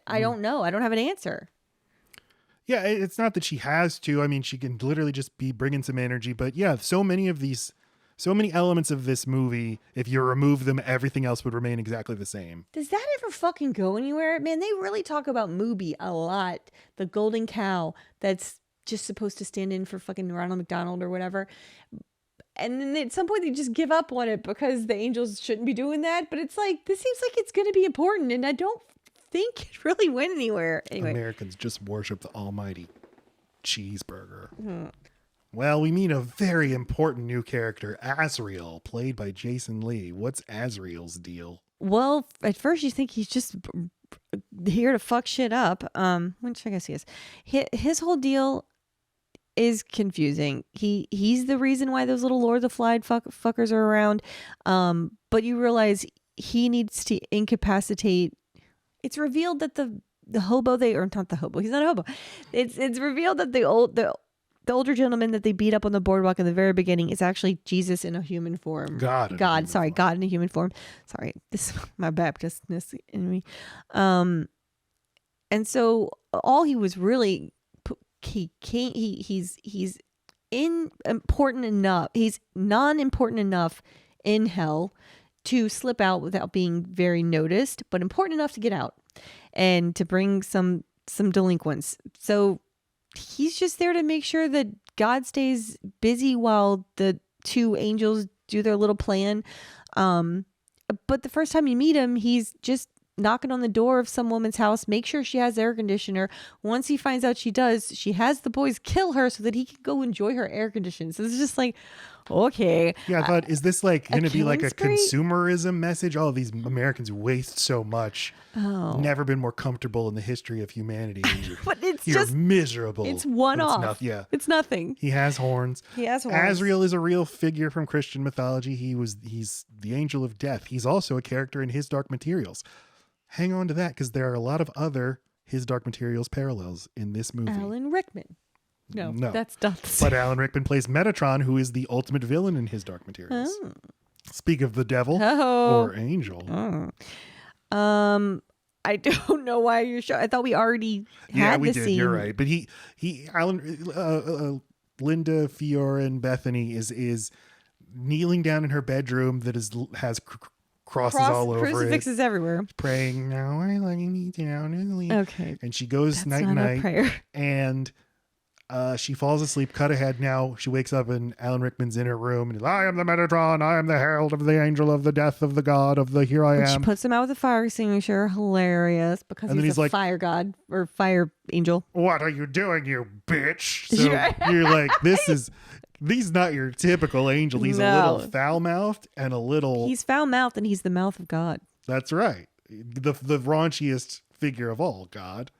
I don't know. I don't have an answer. Yeah, it's not that she has to. I mean, she can literally just be bringing some energy. But yeah, so many elements of this movie, if you remove them, everything else would remain exactly the same. Does that ever fucking go anywhere? Man, they really talk about Mooby a lot. The golden cow that's just supposed to stand in for fucking Ronald McDonald or whatever. And then at some point they just give up on it because the angels shouldn't be doing that. But it's like, this seems like it's going to be important, and I don't think it really went anywhere. Anyway. Americans just worship the almighty cheeseburger. Well, we meet a very important new character, Azrael, played by Jason Lee. What's Azrael's deal? Well, at first you think he's just here to fuck shit up, which I guess he is. His whole deal is confusing. He's the reason why those little Lord of the Flies fuckers are around, but you realize he needs to incapacitate. It's revealed that the hobo not the hobo. He's not a hobo. It's revealed that the older gentleman that they beat up on the boardwalk in the very beginning is actually Jesus in a human form. God in a human form. Sorry, this is my Baptistness in me. And so all he was really he's important enough. He's non-important enough in hell to slip out without being very noticed, but important enough to get out and to bring some delinquents. So he's just there to make sure that God stays busy while the two angels do their little plan. But the first time you meet him, he's just knocking on the door of some woman's house, make sure she has air conditioner. Once he finds out she does, she has the boys kill her so that he can go enjoy her air conditioner. So it's just like, okay. Yeah, I thought, is this like going to be like a spree? consumerism message? Oh, these Americans waste so much. Oh. Never been more comfortable in the history of humanity. But it's You're just miserable. It's one But off. Yeah. It's nothing. He has horns. He has horns. Azrael is a real figure from Christian mythology. He's the angel of death. He's also a character in His Dark Materials. Hang on to that, because there are a lot of other His Dark Materials parallels in this movie. Alan Rickman. No, that's not the But Alan Rickman plays Metatron, who is the ultimate villain in His Dark Materials. Oh. Speak of the devil or angel. Oh. I don't know why you're sure. I thought we already had we the did. scene. You're right. But Linda, Fiora, and Bethany is kneeling down in her bedroom that has crosses all over crucifixes it, everywhere, praying, "Now I lay me down and sleep." Okay. And she goes night not a night, prayer. and she falls asleep. Cut ahead. Now she wakes up and Alan Rickman's in her room, and he's, "I am the Metatron. I am the herald of the angel of the death of the god of the here I And she am." puts him out with a fire extinguisher. Hilarious, because And then he's he's a like, fire god or fire angel. "What are you doing, you bitch?" So you're like, this is He's not your typical angel. He's a No. little foul-mouthed and a little... He's foul-mouthed and he's the mouth of God. That's right. The raunchiest figure of all, God.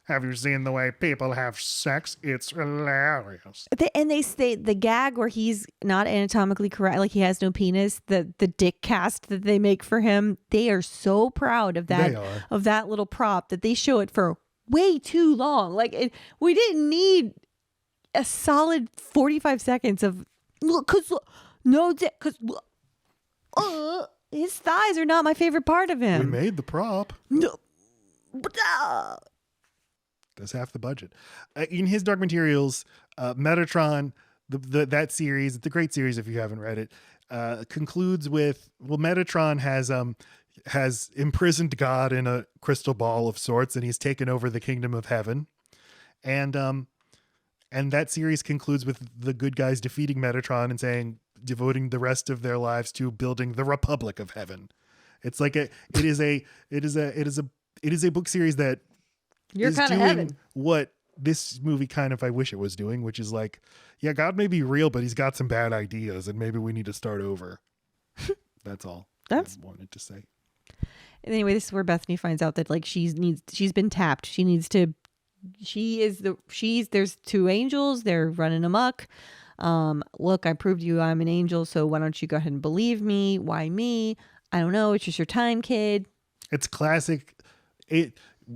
Have you seen the way people have sex? It's hilarious. They say the gag where he's not anatomically correct, like he has no penis, the dick cast that they make for him, they are so proud of that, They are. of that little prop that they show it for way too long. Like we didn't need a solid 45 seconds of look, cause no dick, cause his thighs are not my favorite part of him. We made the prop. No. That's half the budget. In his Dark Materials, Metatron, that series, it's a great series if you haven't read it, concludes with, well, Metatron has imprisoned God in a crystal ball of sorts, and he's taken over the kingdom of heaven. And that series concludes with the good guys defeating Metatron and devoting the rest of their lives to building the Republic of Heaven. It's like it is a book series that You're is kind of doing heaven. what this movie kind of I wish it was doing, which is like, yeah, God may be real, but he's got some bad ideas, and maybe we need to start over. That's all I wanted to say. And anyway, this is where Bethany finds out that like she's been tapped. There's two angels. They're running amok. Look, I proved you I'm an angel, so why don't you go ahead and believe me? Why me? I don't know. It's just your time, kid. It's classic.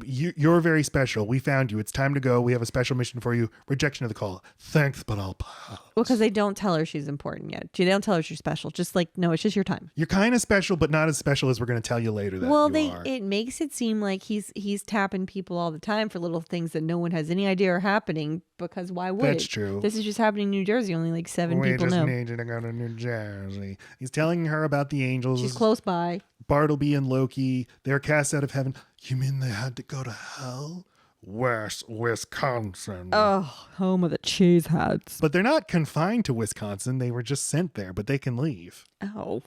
You're very special. We found you. It's time to go. We have a special mission for you. Rejection of the call. Thanks, but I'll pass. Well, because they don't tell her she's important yet. They don't tell her she's special. Just like, no, it's just your time. You're kind of special, but not as special as we're going to tell you later that you are. It makes it seem like he's tapping people all the time for little things that no one has any idea are happening, because why would That's it? true. This is just happening in New Jersey. Only like 7 people know. We just need you to go to New Jersey. He's telling her about the angels. She's close by. Bartleby and Loki, they're cast out of heaven. You mean they had to go to hell? West Wisconsin. Oh, home of the cheese heads. But they're not confined to Wisconsin. They were just sent there, but they can leave. Oh,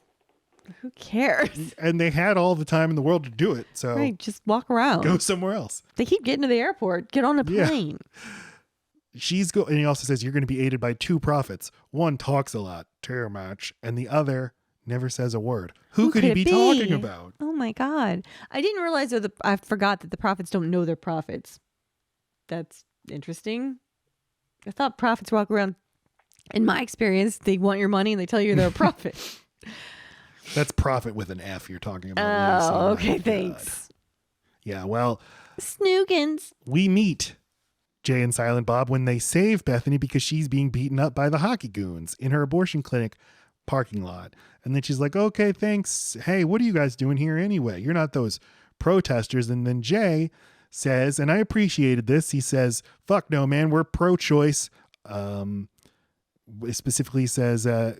who cares? And they had all the time in the world to do it. So Right, just walk around. go somewhere else. They keep getting to the airport. Get on a Yeah. plane. And he also says you're going to be aided by two prophets. One talks a lot, too much, and the other never says a word. Who could he it be talking about? Oh my God. I didn't realize I forgot that the prophets don't know they're prophets. That's interesting. I thought prophets walk around, in my experience, they want your money and they tell you they're a prophet. That's prophet with an F you're talking about. Lacey. Oh, okay, my thanks. God. Yeah, well, Snoogans. we meet Jay and Silent Bob when they save Bethany because she's being beaten up by the hockey goons in her abortion clinic parking lot. And then she's like, okay, thanks. Hey, what are you guys doing here anyway? You're not those protesters. And then Jay says, and I appreciated this, he says, fuck no, man, we're pro-choice. Specifically says, I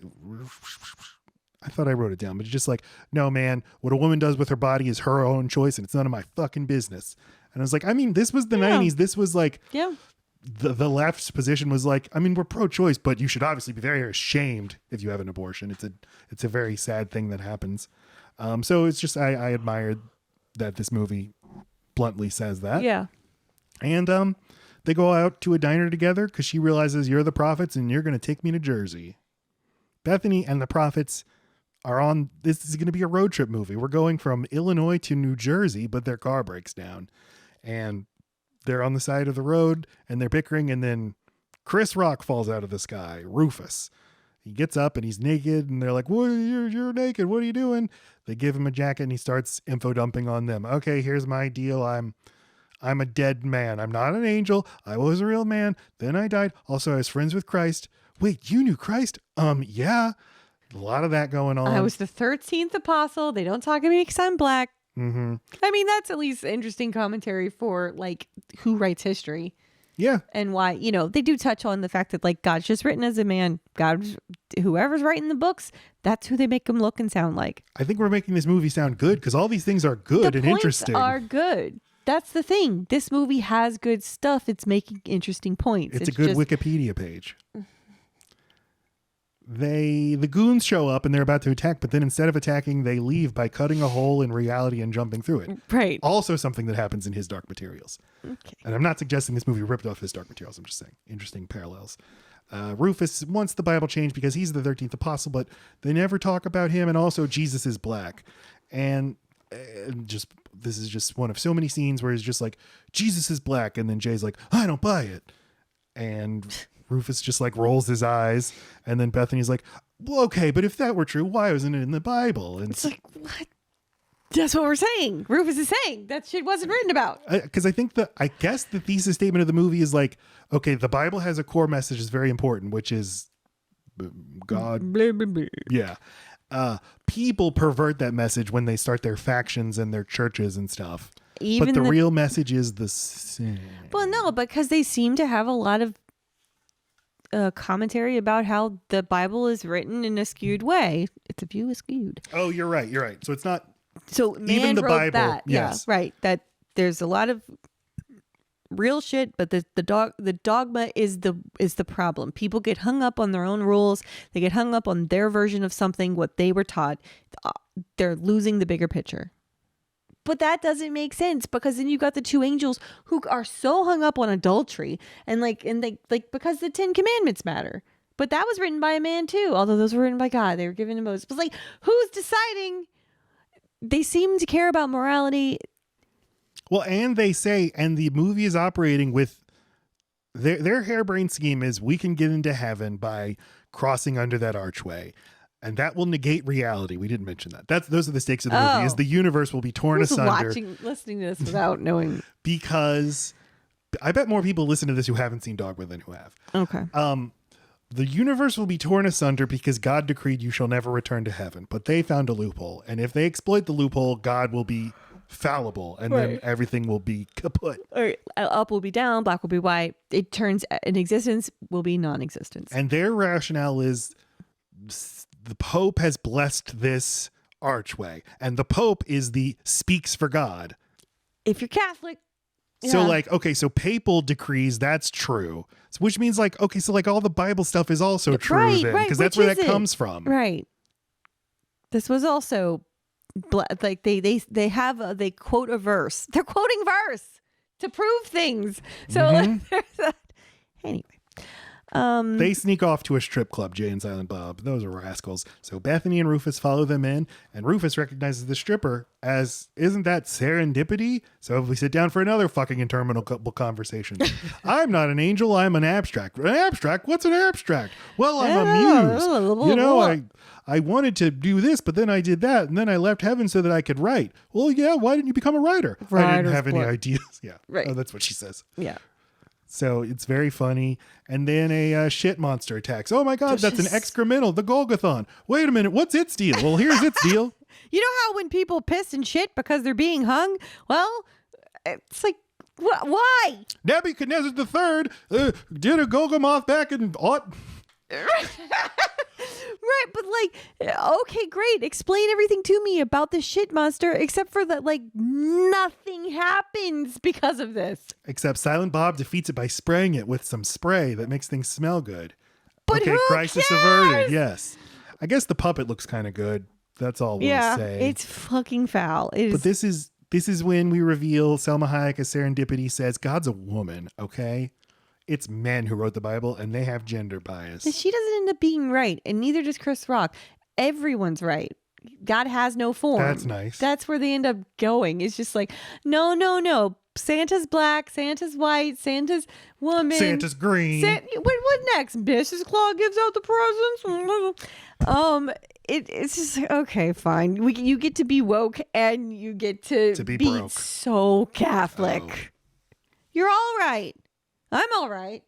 thought I wrote it down, but it's just like, no, man, what a woman does with her body is her own choice and it's none of my fucking business. And I was like, I mean, this was the 90s. This was like, Yeah. the left's position was like, I mean, we're pro-choice, but you should obviously be very ashamed if you have an abortion. It's a very sad thing that happens. So it's just, I admired that this movie bluntly says that. Yeah. And they go out to a diner together because she realizes you're the prophets and you're going to take me to Jersey. Bethany and the prophets this is going to be a road trip movie. We're going from Illinois to New Jersey, but their car breaks down and they're on the side of the road and they're bickering. And then Chris Rock falls out of the sky, Rufus. He gets up and he's naked and they're like, "What? You're naked. What are you doing?" They give him a jacket and he starts info dumping on them. Okay, here's my deal. I'm a dead man. I'm not an angel. I was a real man. Then I died. Also, I was friends with Christ. Wait, you knew Christ? Yeah. A lot of that going on. I was the 13th apostle. They don't talk to me because I'm black. Mm-hmm. I mean, that's at least interesting commentary for like who writes history. Yeah. And why, they do touch on the fact that like God's just written as a man. Whoever's writing the books, that's who they make him look and sound like. I think we're making this movie sound good because all these things are good and interesting. The points are good. That's the thing. This movie has good stuff. It's making interesting points. It's a good Wikipedia page. The goons show up and they're about to attack, but then instead of attacking, they leave by cutting a hole in reality and jumping through it. Right. Also something that happens in his Dark Materials. Okay. And I'm not suggesting this movie ripped off his Dark Materials. I'm just saying interesting parallels. Rufus wants the Bible changed because he's the 13th apostle, but they never talk about him. And also Jesus is black. And this is just one of so many scenes where he's just like, Jesus is black. And then Jay's like, I don't buy it. And Rufus just like rolls his eyes. And then Bethany's like, well, okay, but if that were true, why wasn't it in the Bible? And It's like, what? That's what we're saying. Rufus is saying that shit wasn't written about. Because I guess the thesis statement of the movie is like, okay, the Bible has a core message that's very important, which is God. Blah, blah, blah. Yeah. People pervert that message when they start their factions and their churches and stuff. But the real message is the same. Well, no, because they seem to have a lot of commentary about how the Bible is written in a skewed way. It's a view askewed. Oh, you're right. You're right. So it's not. So man even the wrote Bible. that. Yes. Yeah, right. That there's a lot of real shit, but the dogma is the problem. People get hung up on their own rules. They get hung up on their version of something, what they were taught. They're losing the bigger picture. But that doesn't make sense, because then you got the two angels who are so hung up on adultery and because the 10 Commandments matter. But that was written by a man too, although those were written by God. They were given to Moses. But like, who's deciding? They seem to care about morality. Well, and they say, and the movie is operating with their harebrained scheme is we can get into heaven by crossing under that archway. And that will negate reality. We didn't mention that. Those are the stakes of the movie. Is the universe will be torn asunder. Listening to this without knowing. Because I bet more people listen to this who haven't seen Dogma than who have. Okay. The universe will be torn asunder because God decreed you shall never return to heaven. But they found a loophole. And if they exploit the loophole, God will be fallible. And then everything will be kaput. Or up will be down, black will be white. It turns an existence will be non-existence. And their rationale is the Pope has blessed this archway. And the Pope is speaks for God. If you're Catholic. So so papal decrees, that's true. Which means all the Bible stuff is also true then. Because that's where that comes from. Right. This was also they quote a verse. They're quoting verse to prove things. So there's that. Anyway. They sneak off to a strip club, Jay and Silent Bob. Those are rascals. So Bethany and Rufus follow them in, and Rufus recognizes the stripper as, isn't that serendipity? So if we sit down for another fucking interminable conversation. I'm not an angel, I'm an abstract. An abstract? What's an abstract? Well, I'm a muse. I wanted to do this, but then I did that, and then I left heaven so that I could write. Well, yeah, why didn't you become a writer? I didn't have any ideas. Yeah. Right. Oh, that's what she says. Yeah. So it's very funny. And then a shit monster attacks. Oh my God, that's an excremental, the Golgathon. Wait a minute, what's its deal? Well, here's its deal. You know how when people piss and shit because they're being hung? Well, it's like, why? Nebuchadnezzar III did a Golgamoth back in aught. Right, but okay, great. Explain everything to me about the shit monster, except for that, nothing happens because of this. Except Silent Bob defeats it by spraying it with some spray that makes things smell good. But okay, who crisis cares? averted. Yes, I guess the puppet looks kind of good. That's all we'll say. It's fucking foul. But this is when we reveal Selma Hayek as Serendipity says God's a woman. Okay. It's men who wrote the Bible, and they have gender bias. She doesn't end up being right, and neither does Chris Rock. Everyone's right. God has no form. That's nice. That's where they end up going. It's just like, no. Santa's black, Santa's white, Santa's woman. Santa's green. What next? Mrs. Claus gives out the presents. It's just okay, fine. You get to be woke, and you get to be broke. So Catholic. Oh. You're all right. I'm all right.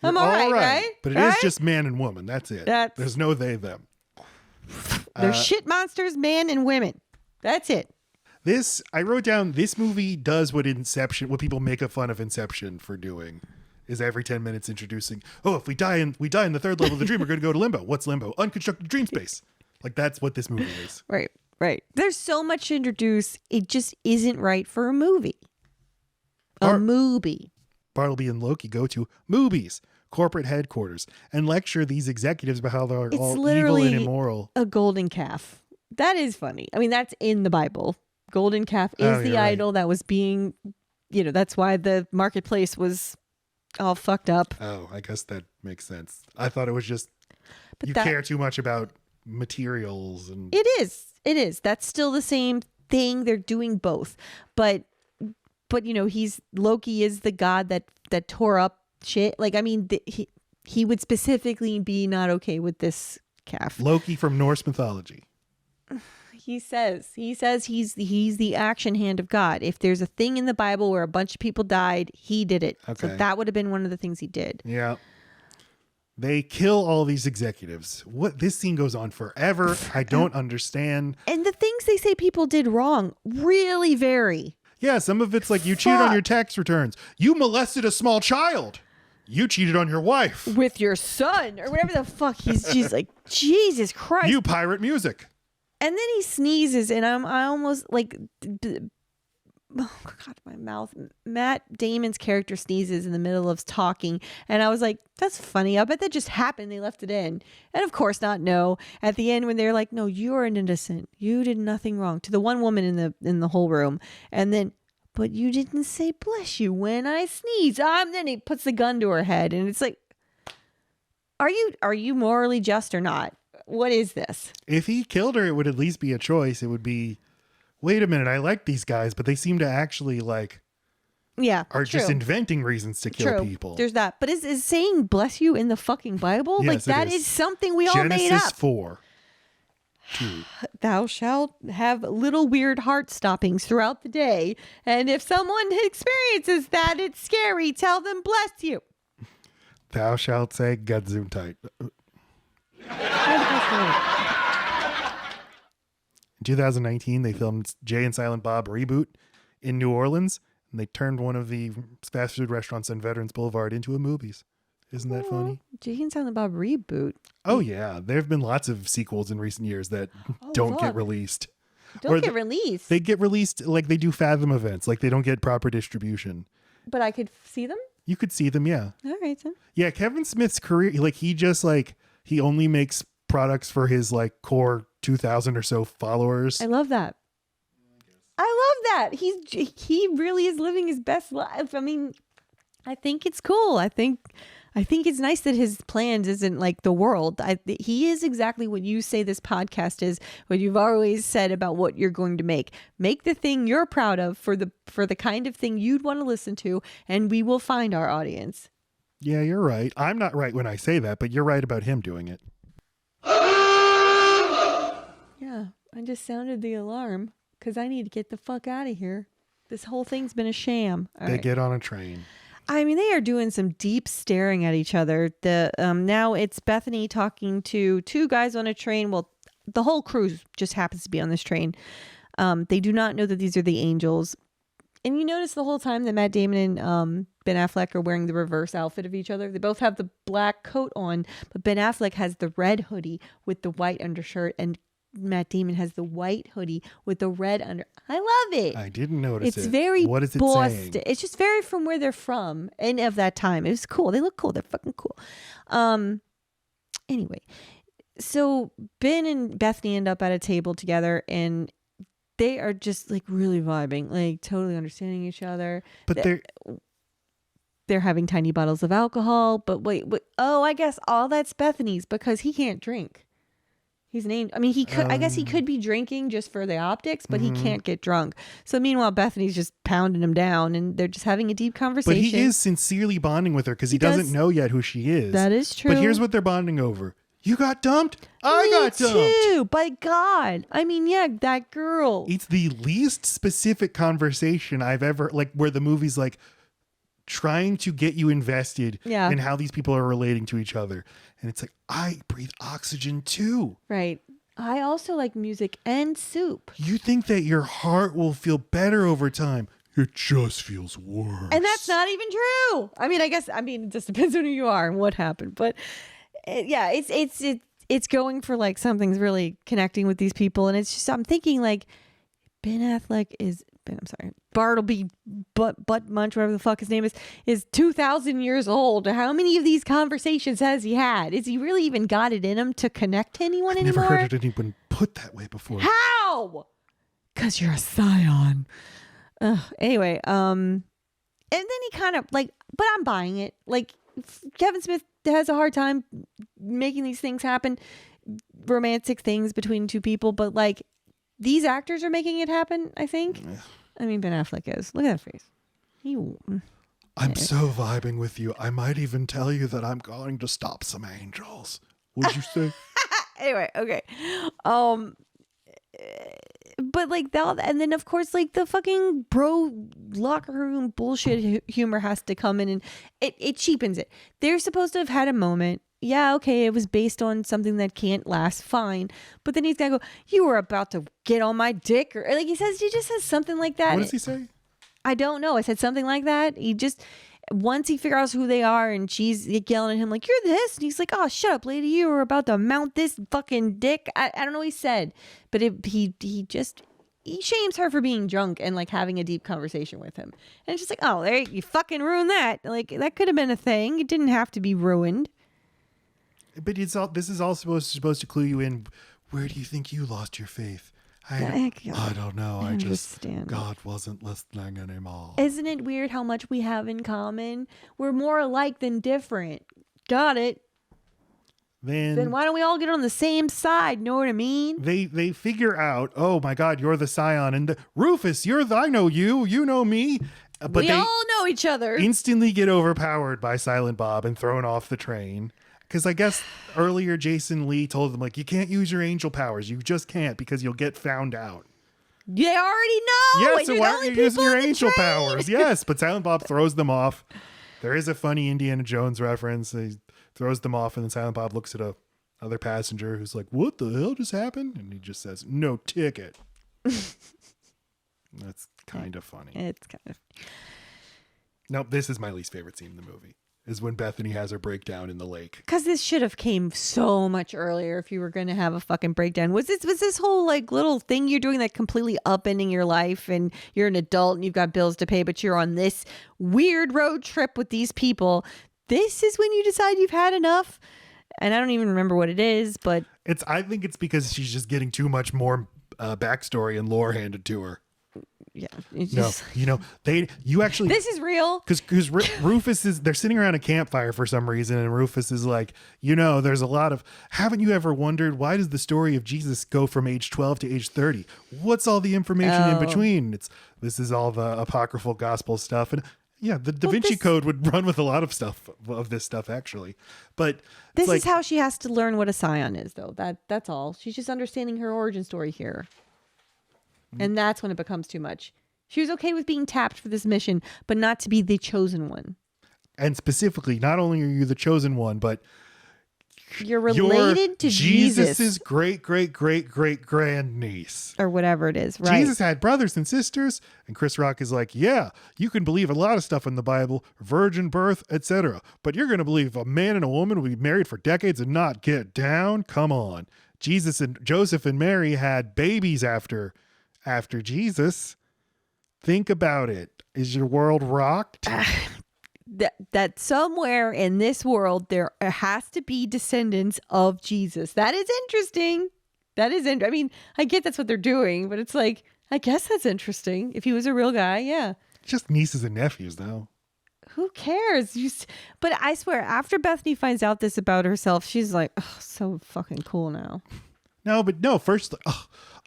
I'm all right? But it is just man and woman. That's it. There's no they, them. They're shit monsters, man and women. That's it. I wrote down, this movie does what people make fun of Inception for doing, is every 10 minutes introducing, if we die in the third level of the dream, we're going to go to limbo. What's limbo? Unconstructed dream space. That's what this movie is. Right. There's so much to introduce. It just isn't right for a movie. Bartleby and Loki go to movies, corporate headquarters, and lecture these executives about how they're all evil and immoral. A golden calf. That is funny. I mean, that's in the Bible. Golden calf is the idol that was being, that's why the marketplace was all fucked up. Oh, I guess that makes sense. I thought it was just But you care too much about materials and It is. That's still the same thing. They're doing both. But Loki is the god that tore up shit. Like, I mean, he would specifically be not okay with this calf. Loki from Norse mythology. He says he's the action hand of God. If there's a thing in the Bible where a bunch of people died, he did it. Okay. So that would have been one of the things he did. Yeah. They kill all these executives. What this scene goes on forever. I don't understand. And the things they say people did wrong really vary. Yeah, some of it's like you cheated on your tax returns. You molested a small child. You cheated on your wife. With your son or whatever the fuck. She's like, Jesus Christ. You pirate music. And then he sneezes, and I almost like, oh God, my mouth. Matt Damon's character sneezes in the middle of talking, and I was like, that's funny. I bet that just happened. They left it in, and of course not. No, at the end when they're like, no, you're an innocent. You did nothing wrong to the one woman in the whole room, and then, but you didn't say bless you when I sneeze. Then he puts the gun to her head, and it's like, are you morally just or not? What is this? If he killed her, it would at least be a choice. It would be, wait a minute, I like these guys, but they seem to actually are just inventing reasons to kill people. There's that. But is saying bless you in the fucking Bible? Yes, like that is something we all made Genesis up. 4:2. Thou shalt have little weird heart stoppings throughout the day. And if someone experiences that, it's scary. Tell them bless you. Thou shalt say Gesundheit. In 2019, they filmed Jay and Silent Bob Reboot in New Orleans, and they turned one of the fast food restaurants on Veterans Boulevard into a movies. Isn't that funny? Jay and Silent Bob Reboot. Oh, yeah. There have been lots of sequels in recent years that don't get released. Don't get released. They get released like they do Fathom events, like they don't get proper distribution. But I could see them? You could see them, yeah. All right, then. Yeah, Kevin Smith's career, he only makes products for his core 2,000 or so followers. I love that. I love that. He really is living his best life. I mean, I think it's cool. I think it's nice that his plans isn't like the world. He is exactly what you say this podcast is, what you've always said about what you're going to make. Make the thing you're proud of for the kind of thing you'd want to listen to, and we will find our audience. Yeah, you're right. I'm not right when I say that, but you're right about him doing it. Yeah, I just sounded the alarm because I need to get the fuck out of here. This whole thing's been a sham. They get on a train. I mean, they are doing some deep staring at each other. Now it's Bethany talking to two guys on a train. Well, the whole crew just happens to be on this train. They do not know that these are the angels. And you notice the whole time that Matt Damon and Ben Affleck are wearing the reverse outfit of each other. They both have the black coat on, but Ben Affleck has the red hoodie with the white undershirt, and Matt Damon has the white hoodie with the red under. I love it. I didn't notice it. It's very What is it Boston. saying? It's just very from where they're from and of that time. It was cool. They look cool. They're fucking cool. Anyway, so Ben and Bethany end up at a table together, and they are just like really vibing, like totally understanding each other. But they're having tiny bottles of alcohol. But wait. Oh, I guess all that's Bethany's because he can't drink. He's named. I mean, he could. I guess he could be drinking just for the optics, but he can't get drunk. So meanwhile, Bethany's just pounding him down, and they're just having a deep conversation. But he is sincerely bonding with her because he doesn't know yet who she is. That is true. But here's what they're bonding over: you got dumped. I got dumped. Too. By God, I mean, yeah, that girl. It's the least specific conversation I've ever where the movie's trying to get you invested in how these people are relating to each other. And it's like, I breathe oxygen too. Right. I also like music and soup. You think that your heart will feel better over time. It just feels worse. And that's not even true. I mean, it just depends on who you are and what happened. But yeah, it's going for something's really connecting with these people. And it's just, I'm thinking Ben Affleck Bartleby Butt Munch, whatever the fuck his name is 2,000 years old. How many of these conversations has he had? Is he really even got it in him to connect to anyone anymore? Never heard anyone put that way before. How? Because you're a scion. Anyway, and then he kind of but I'm buying it. Kevin Smith has a hard time making these things happen, romantic things between two people, but like these actors are making it happen, I think. I mean, Ben Affleck is. Look at that face. I'm so vibing with you. I might even tell you that I'm going to stop some angels. What'd you say? Anyway, okay. But like that, and then of course, like the fucking bro locker room bullshit humor has to come in, and it cheapens it. They're supposed to have had a moment. Yeah, okay, it was based on something that can't last, fine. But then he's gonna go, "You were about to get on my dick," or like he just says something like that. What does he say? I don't know. I said something like that. He just, once he figures out who they are, and she's yelling at him like, "You're this," and he's like, "Oh, shut up, lady! You were about to mount this fucking dick." I don't know what he said, but he shames her for being drunk and like having a deep conversation with him, and it's just like, "Oh, there you fucking ruined that." Like that could have been a thing. It didn't have to be ruined. But this is all supposed to clue you in. Where do you think you lost your faith? I don't know. I just, God wasn't listening anymore. Isn't it weird how much we have in common? We're more alike than different. Got it. Then why don't we all get on the same side? Know what I mean? They figure out, oh my God, you're the Scion, and Rufus, I know you. You know me. But we all know each other. Instantly get overpowered by Silent Bob and thrown off the train. Because I guess earlier Jason Lee told them, like, you can't use your angel powers. You just can't because you'll get found out. They already know. Yes, so why aren't you using your angel powers? Yes, but Silent Bob throws them off. There is a funny Indiana Jones reference. He throws them off, and then Silent Bob looks at another passenger who's like, what the hell just happened? And he just says, no ticket. That's kind of funny. It's kind of. Nope, this is my least favorite scene in the movie. Is when Bethany has her breakdown in the lake. Because this should have came so much earlier if you were going to have a fucking breakdown. Was this whole like little thing you're doing that completely upending your life, and you're an adult and you've got bills to pay, but you're on this weird road trip with these people. This is when you decide you've had enough. And I don't even remember what it is, but I think it's because she's just getting too much more backstory and lore handed to her. Yeah. This is real. Because Rufus they're sitting around a campfire for some reason, and Rufus is like, there's a lot of, haven't you ever wondered, why does the story of Jesus go from age 12 to age 30? What's all the information in between? This is all the apocryphal gospel stuff. And yeah, the Da Vinci Code would run with a lot of this stuff, actually. But this is how she has to learn what a scion is, though. That's all. She's just understanding her origin story here. And that's when it becomes too much. She was okay with being tapped for this mission, but not to be the chosen one. And specifically, not only are you the chosen one, but you're related to Jesus. Jesus's great grandniece. Or whatever it is, right? Jesus had brothers and sisters. And Chris Rock is like, yeah, you can believe a lot of stuff in the Bible, virgin birth, etc. But you're going to believe a man and a woman will be married for decades and not get down? Come on. Jesus and Joseph and Mary had babies after Jesus. Think about it. Is your world rocked? That somewhere in this world there has to be descendants of Jesus. That is interesting. I mean, I get that's what they're doing, but it's like, I guess that's interesting. If he was a real guy, yeah. Just nieces and nephews, though. Who cares? But I swear, after Bethany finds out this about herself, she's like, oh, so fucking cool now. No, first,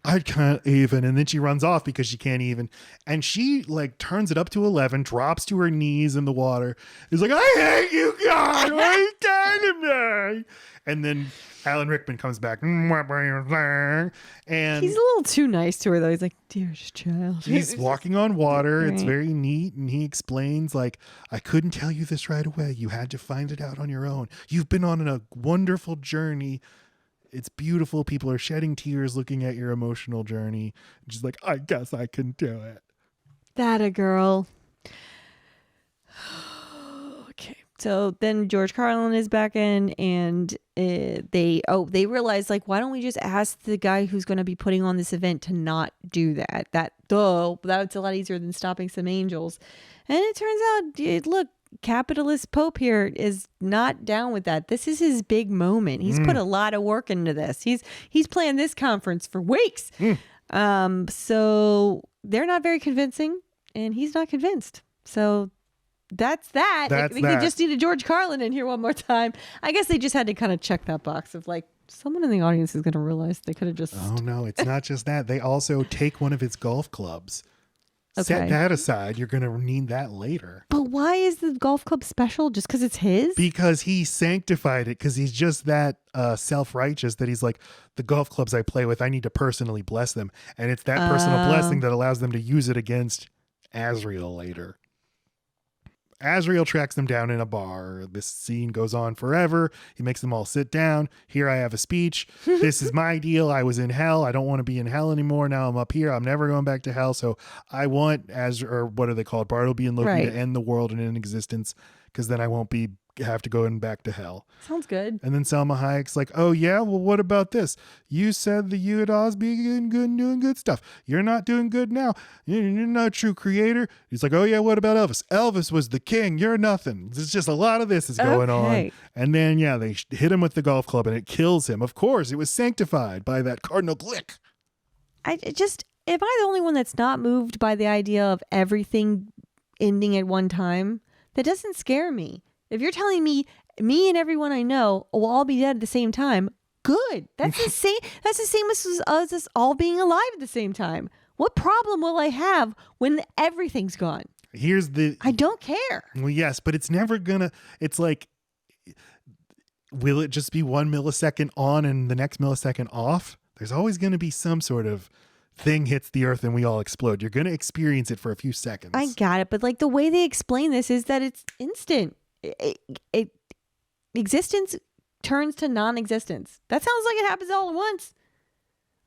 I can't even. And then she runs off because she can't even. And she like turns it up to 11, drops to her knees in the water. Is like, I hate you, God. What are you doing to me? And then Alan Rickman comes back. And he's a little too nice to her, though. He's like, dearest child. He's walking on water. Right. It's very neat. And he explains, like, I couldn't tell you this right away. You had to find it out on your own. You've been on a wonderful journey. It's beautiful. People are shedding tears looking at your emotional journey. And she's like, I guess I can do it. That a girl. Okay. So then George Carlin is back in, and they realize, like, why don't we just ask the guy who's going to be putting on this event to not do that? That's a lot easier than stopping some angels. And it turns out, look, capitalist Pope here is not down with that. This is his big moment. He's put a lot of work into this. He's planned this conference for weeks. So they're not very convincing, and he's not convinced. So that's that. That's they that. just needed George Carlin in here one more time. I guess they just had to kind of check that box of like, someone in the audience is going to realize they could have just. Oh no, it's not just that. They also take one of his golf clubs. Set Okay. that aside. You're going to need that later. But why is the golf club special? Just because it's his? Because he sanctified it, because he's just that self-righteous that he's like, the golf clubs I play with, I need to personally bless them. And it's that personal blessing that allows them to use it against Azrael later. Azrael tracks them down in a bar. This scene goes on forever. He makes them all sit down. Here I have a speech. This is my deal. I was in hell. I don't want to be in hell anymore. Now I'm up here. I'm never going back to hell. So I want, or what are they called? Bartleby and Loki Right. to end the world in existence, because then I won't have to go in back to hell. Sounds good. And then Selma Hayek's like, oh yeah, well, what about this? You said that you would always be good, doing good stuff. You're not doing good now. You're not a true creator. He's like, oh yeah, what about Elvis? Elvis was the king. You're nothing. There's just a lot of this is going Okay. on. And then, yeah, they hit him with the golf club and it kills him. Of course, it was sanctified by that Cardinal Glick. Am I the only one that's not moved by the idea of everything ending at one time? That doesn't scare me. If you're telling me and everyone I know will all be dead at the same time, good. That's the same. That's the same as us all being alive at the same time. What problem will I have when everything's gone? I don't care. Well, yes, but it's never gonna, it's like, will it just be 1 millisecond on and the next millisecond off? There's always going to be some sort of thing hits the earth and we all explode. You're going to experience it for a few seconds. I got it, but like the way they explain this is that it's instant. Existence turns to non-existence. That sounds like it happens all at once.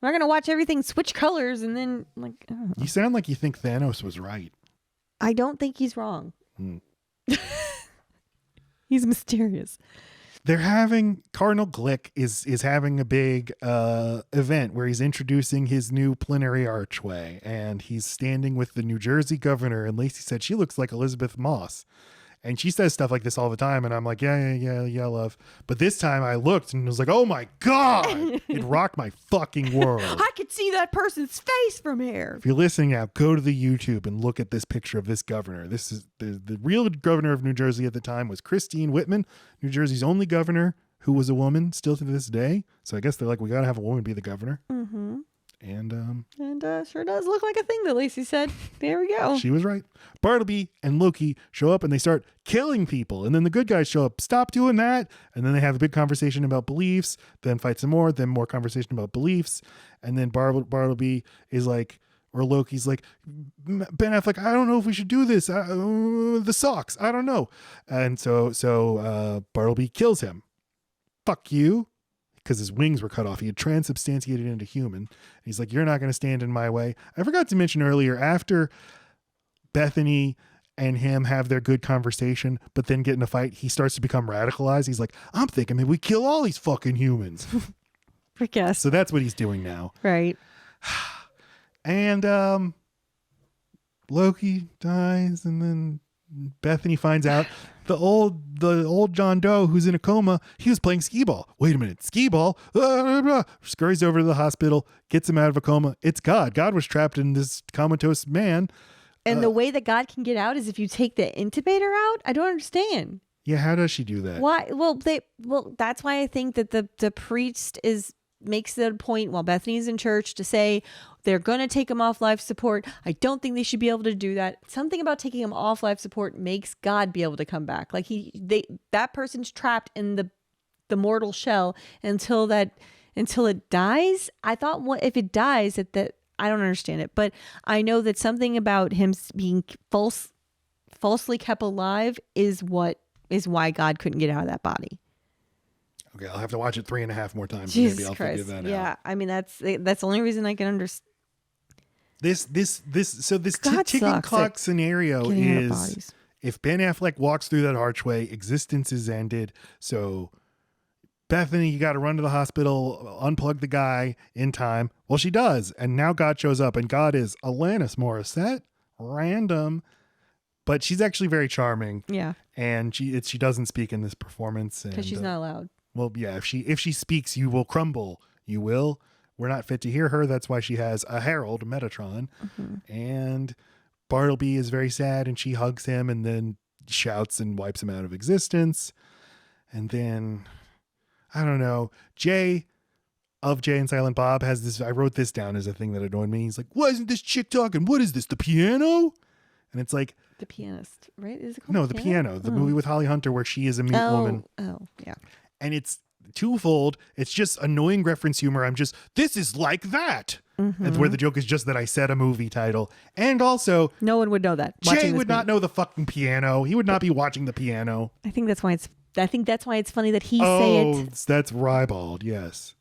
We're not gonna watch everything switch colors and then like. I don't know. You sound like you think Thanos was right. I don't think he's wrong. Hmm. He's mysterious. They're having Cardinal Glick is having a big event where he's introducing his new plenary archway, and he's standing with the New Jersey governor. And Laci said she looks like Elizabeth Moss. And she says stuff like this all the time. And I'm like, yeah, love. But this time I looked and was like, oh my God, it rocked my fucking world. I could see that person's face from here. If you're listening now, go to the YouTube and look at this picture of this governor. This is the real governor of New Jersey at the time was Christine Whitman, New Jersey's only governor who was a woman still to this day. So I guess they're like, we got to have a woman be the governor. Mm-hmm. And sure does look like a thing that Laci said. There we go. she was right. Bartleby and Loki show up and they start killing people. And then the good guys show up, stop doing that. And then they have a big conversation about beliefs, then fight some more, then more conversation about beliefs. And then Bartleby is like, or Loki's like, Ben Affleck, I don't know if we should do this. The socks, I don't know. And so Bartleby kills him. Fuck you. Because his wings were cut off. He had transubstantiated into human. He's like, you're not going to stand in my way. I forgot to mention earlier, after Bethany and him have their good conversation, but then get in a fight, he starts to become radicalized. He's like, I'm thinking maybe we kill all these fucking humans. I guess. So that's what he's doing now. Right. And Loki dies, and then Bethany finds out the old John Doe who's in a coma, he was playing skee ball. Wait a minute, skee ball? Scurries over to the hospital, gets him out of a coma. It's God. God was trapped in this comatose man. And the way that God can get out is if you take the intubator out? I don't understand. Yeah, how does she do that? Why? Well, that's why I think that the priest makes the point while Bethany's in church to say they're going to take him off life support. I don't think they should be able to do that. Something about taking him off life support makes God be able to come back. Like that person's trapped in the mortal shell until it dies. I thought if it dies that I don't understand it, but I know that something about him being falsely kept alive is why God couldn't get out of that body. Okay, I'll have to watch it 3.5 more times. Jesus Maybe I'll Christ. figure that Yeah, out. I mean that's the only reason I can understand. This God ticking sucks clock at scenario getting out of is bodies. if Ben Affleck walks through that archway, existence is ended. So Bethany, you got to run to the hospital, unplug the guy in time. Well, she does, and now God shows up, and God is Alanis Morissette. Random, but she's actually very charming. Yeah, And she doesn't speak in this performance because she's not allowed. Well, yeah, if she speaks, you will crumble. You will. We're not fit to hear her. That's why she has a herald, Metatron. Mm-hmm. And Bartleby is very sad, and she hugs him, and then shouts and wipes him out of existence. And then, I don't know, Jay and Silent Bob has this, I wrote this down as a thing that annoyed me. He's like, why isn't this chick talking? What is this, the piano? And it's like, The Pianist, right? Is it called no, the piano, the movie with Holly Hunter where she is a mute woman. Oh, yeah. And it's twofold. It's just annoying reference humor. This is like that. And where the joke is just that I said a movie title. And also, No one would know that. Jay would not know the fucking piano. He would not be watching the piano. I think that's why it's funny that he say it. That's ribald, yes.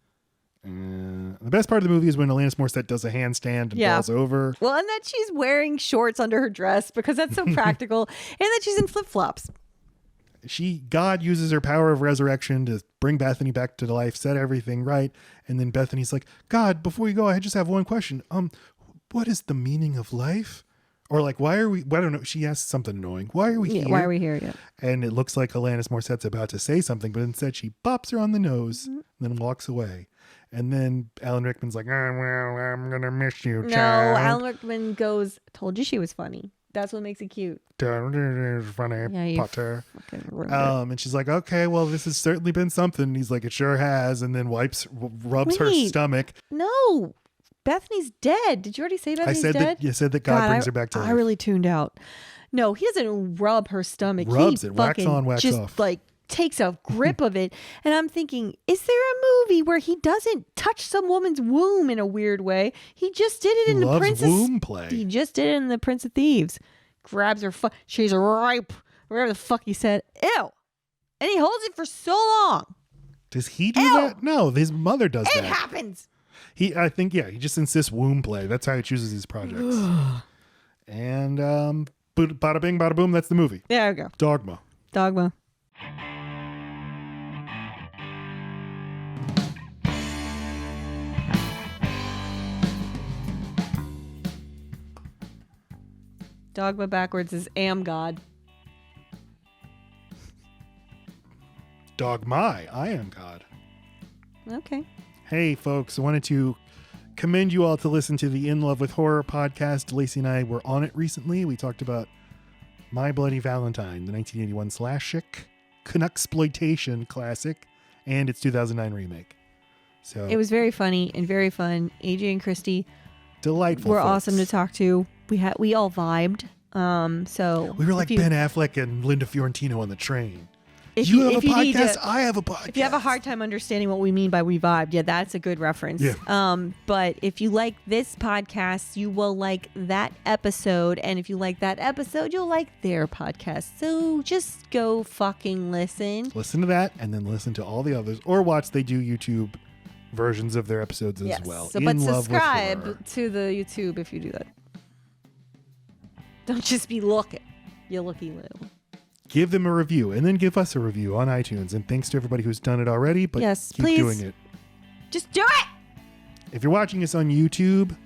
The best part of the movie is when Alanis Morissette does a handstand and falls over. Well, and that she's wearing shorts under her dress because that's so practical, and that she's in flip-flops. God uses her power of resurrection to bring Bethany back to life, set everything right, and then Bethany's like, God, before you go, I just have one question. What is the meaning of life? Or like, why are we? I don't know. She asks something annoying. Why are we here? Why are we here? Yeah. And it looks like Alanis Morissette's about to say something, but instead she bops her on the nose and then walks away. And then Alan Rickman's like, oh, well, I'm going to miss you, No, child. Alan Rickman goes, told you she was funny. That's what makes it cute. Funny, you Potter. fucking ruined it. And she's like, okay, well, this has certainly been something. And he's like, it sure has. And then rubs her Wait. stomach. No, Bethany's dead. Did you already say Bethany's dead? You said that God brings her back to life. I really tuned out. No, he doesn't rub her stomach. Rubs he it, wax fucking on, wax just off. like takes a grip of it. And I'm thinking, is there a movie where he doesn't touch some woman's womb in a weird way? He just did it in the Princess. Womb play. He just did it in the Prince of Thieves. Grabs her. She's ripe. Whatever the fuck he said. Ew. And he holds it for so long. Does he do Ew. that? No, his mother does It that. happens. He just insists womb play. That's how he chooses his projects. And bada bing, bada boom. That's the movie. There we go. Dogma. Dogma. Dogma backwards is am God. Dogma. I am God. Okay. Hey, folks, I wanted to commend you all to listen to the In Love with Horror podcast. Laci and I were on it recently. We talked about My Bloody Valentine, the 1981 slashic Canucksploitation classic, and its 2009 remake. So It was very funny and very fun. AJ and Christy delightful. were folks. awesome to talk to. We all vibed. So We were like if you- Ben Affleck and Linda Fiorentino on the train. if You have a if you need podcast. to- I have a podcast. If you have a hard time understanding what we mean by we vibed, yeah, that's a good reference. Yeah. But if you like this podcast, you will like that episode. And if you like that episode, you'll like their podcast. So just go fucking listen. Listen to that and then listen to all the others, or watch. They do YouTube versions of their episodes as well. So, In but Love with Horror. subscribe to the YouTube if you do that. Don't just be looking. You looky loo. Give them a review and then give us a review on iTunes. And thanks to everybody who's done it already, but Yes, keep please. doing it. Just do it. If you're watching us on YouTube,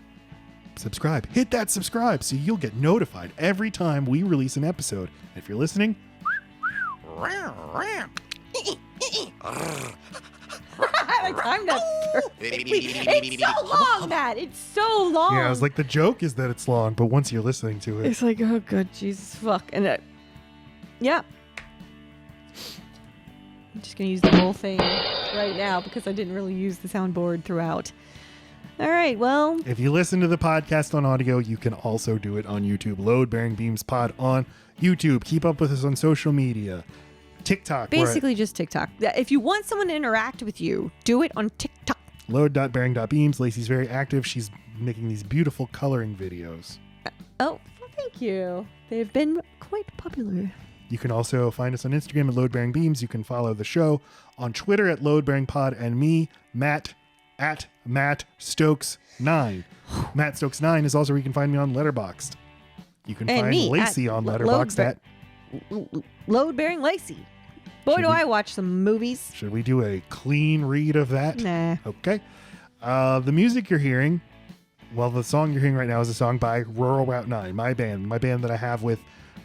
subscribe. Hit that subscribe so you'll get notified every time we release an episode. And if you're listening, I timed that. It's so long, Matt. It's so long. yeah, I was like, the joke is that it's long, but once you're listening to it, It's like, oh, good Jesus, fuck. And yeah. I'm just going to use the whole thing right now because I didn't really use the soundboard throughout. All right, well, if you listen to the podcast on audio, you can also do it on YouTube. Load Bearing Beams Pod on YouTube. Keep up with us on social media. TikTok. basically just TikTok. If you want someone to interact with you, do it on TikTok. Load.bearing.beams. Lacey's very active. She's making these beautiful coloring videos. Oh, well, thank you. They've been quite popular. You can also find us on Instagram at loadbearingbeams. You can follow the show on Twitter at loadbearingpod and me, Matt, at Matt Stokes 9. Matt Stokes 9 is also where you can find me on Letterboxd. You can And find me Laci at on Lo- Letterboxd Load at. Load bearing Laci. Boy, Should do we- I watch some movies. Should we do a clean read of that? Nah. Okay. The music you're hearing, well, the song you're hearing right now is a song by Rural Route 9, my band that I have with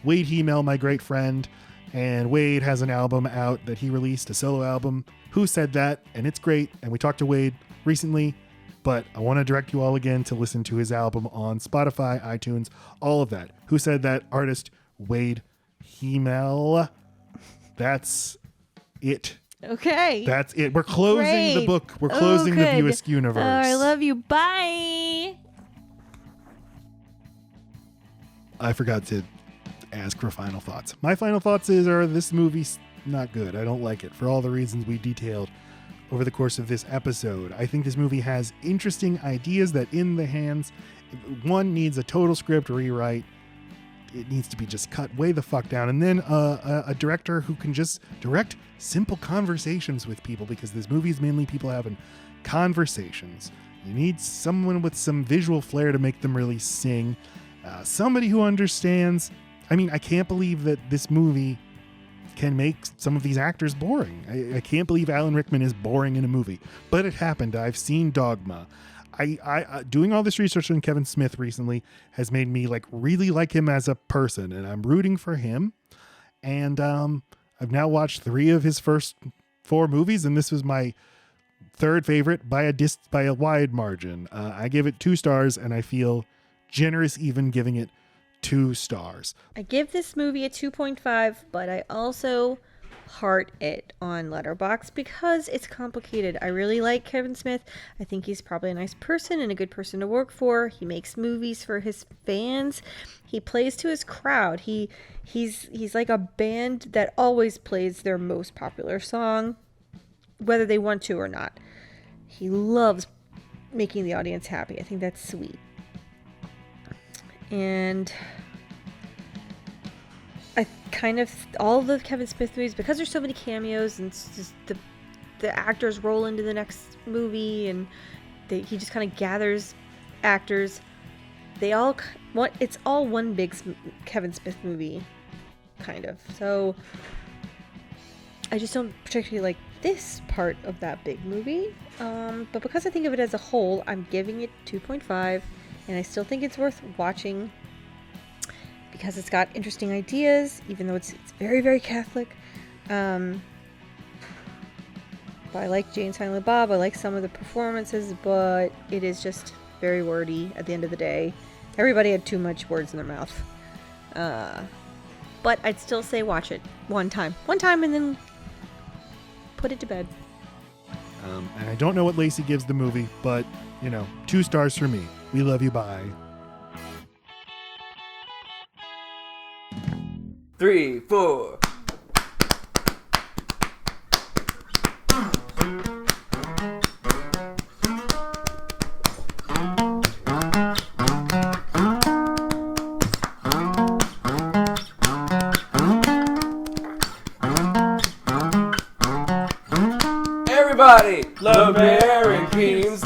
Wade Hemel, my great friend. And Wade has an album out that he released, a solo album, Who Said That? And it's great. And we talked to Wade recently, but I want to direct you all again to listen to his album on Spotify, iTunes, all of that. Who Said That? Artist Wade Himmel. That's it. Okay. That's it. We're closing the Great. book. We're closing the View good. Askewniverse. Oh, I love you. Bye. I forgot to ask for final thoughts. My final thoughts are this movie's not good. I don't like it for all the reasons we detailed over the course of this episode. I think this movie has interesting ideas that in the hands, one needs a total script rewrite. It needs to be just cut way the fuck down. And then a director who can just direct simple conversations with people, because this movie is mainly people having conversations. You need someone with some visual flair to make them really sing. Somebody who understands. I mean, I can't believe that this movie can make some of these actors boring. I can't believe Alan Rickman is boring in a movie, but it happened. I've seen Dogma. I doing all this research on Kevin Smith recently has made me really like him as a person, and I'm rooting for him. And I've now watched 3 of his first 4 movies, and this was my third favorite by a wide margin. I give it 2 stars, and I feel generous even giving it 2 stars. I give this movie a 2.5, but I also heart it on Letterboxd because it's complicated. I really like Kevin Smith. I think he's probably a nice person and a good person to work for. He makes movies for his fans. He plays to his crowd. He's like a band that always plays their most popular song, whether they want to or not. He loves making the audience happy. I think that's sweet. And I kind of, all the Kevin Smith movies, because there's so many cameos and it's just the actors roll into the next movie, and he just kind of gathers actors. It's all one big Kevin Smith movie, kind of. So I just don't particularly like this part of that big movie. But because I think of it as a whole, I'm giving it 2.5. And I still think it's worth watching because it's got interesting ideas, even though it's very, very Catholic. But I like Jane Silent Bob. I like some of the performances, but it is just very wordy at the end of the day. Everybody had too much words in their mouth. But I'd still say watch it one time and then put it to bed. And I don't know what Laci gives the movie, but 2 stars for me. We love you. Bye. 3, 4. Everybody, love Mary Queens.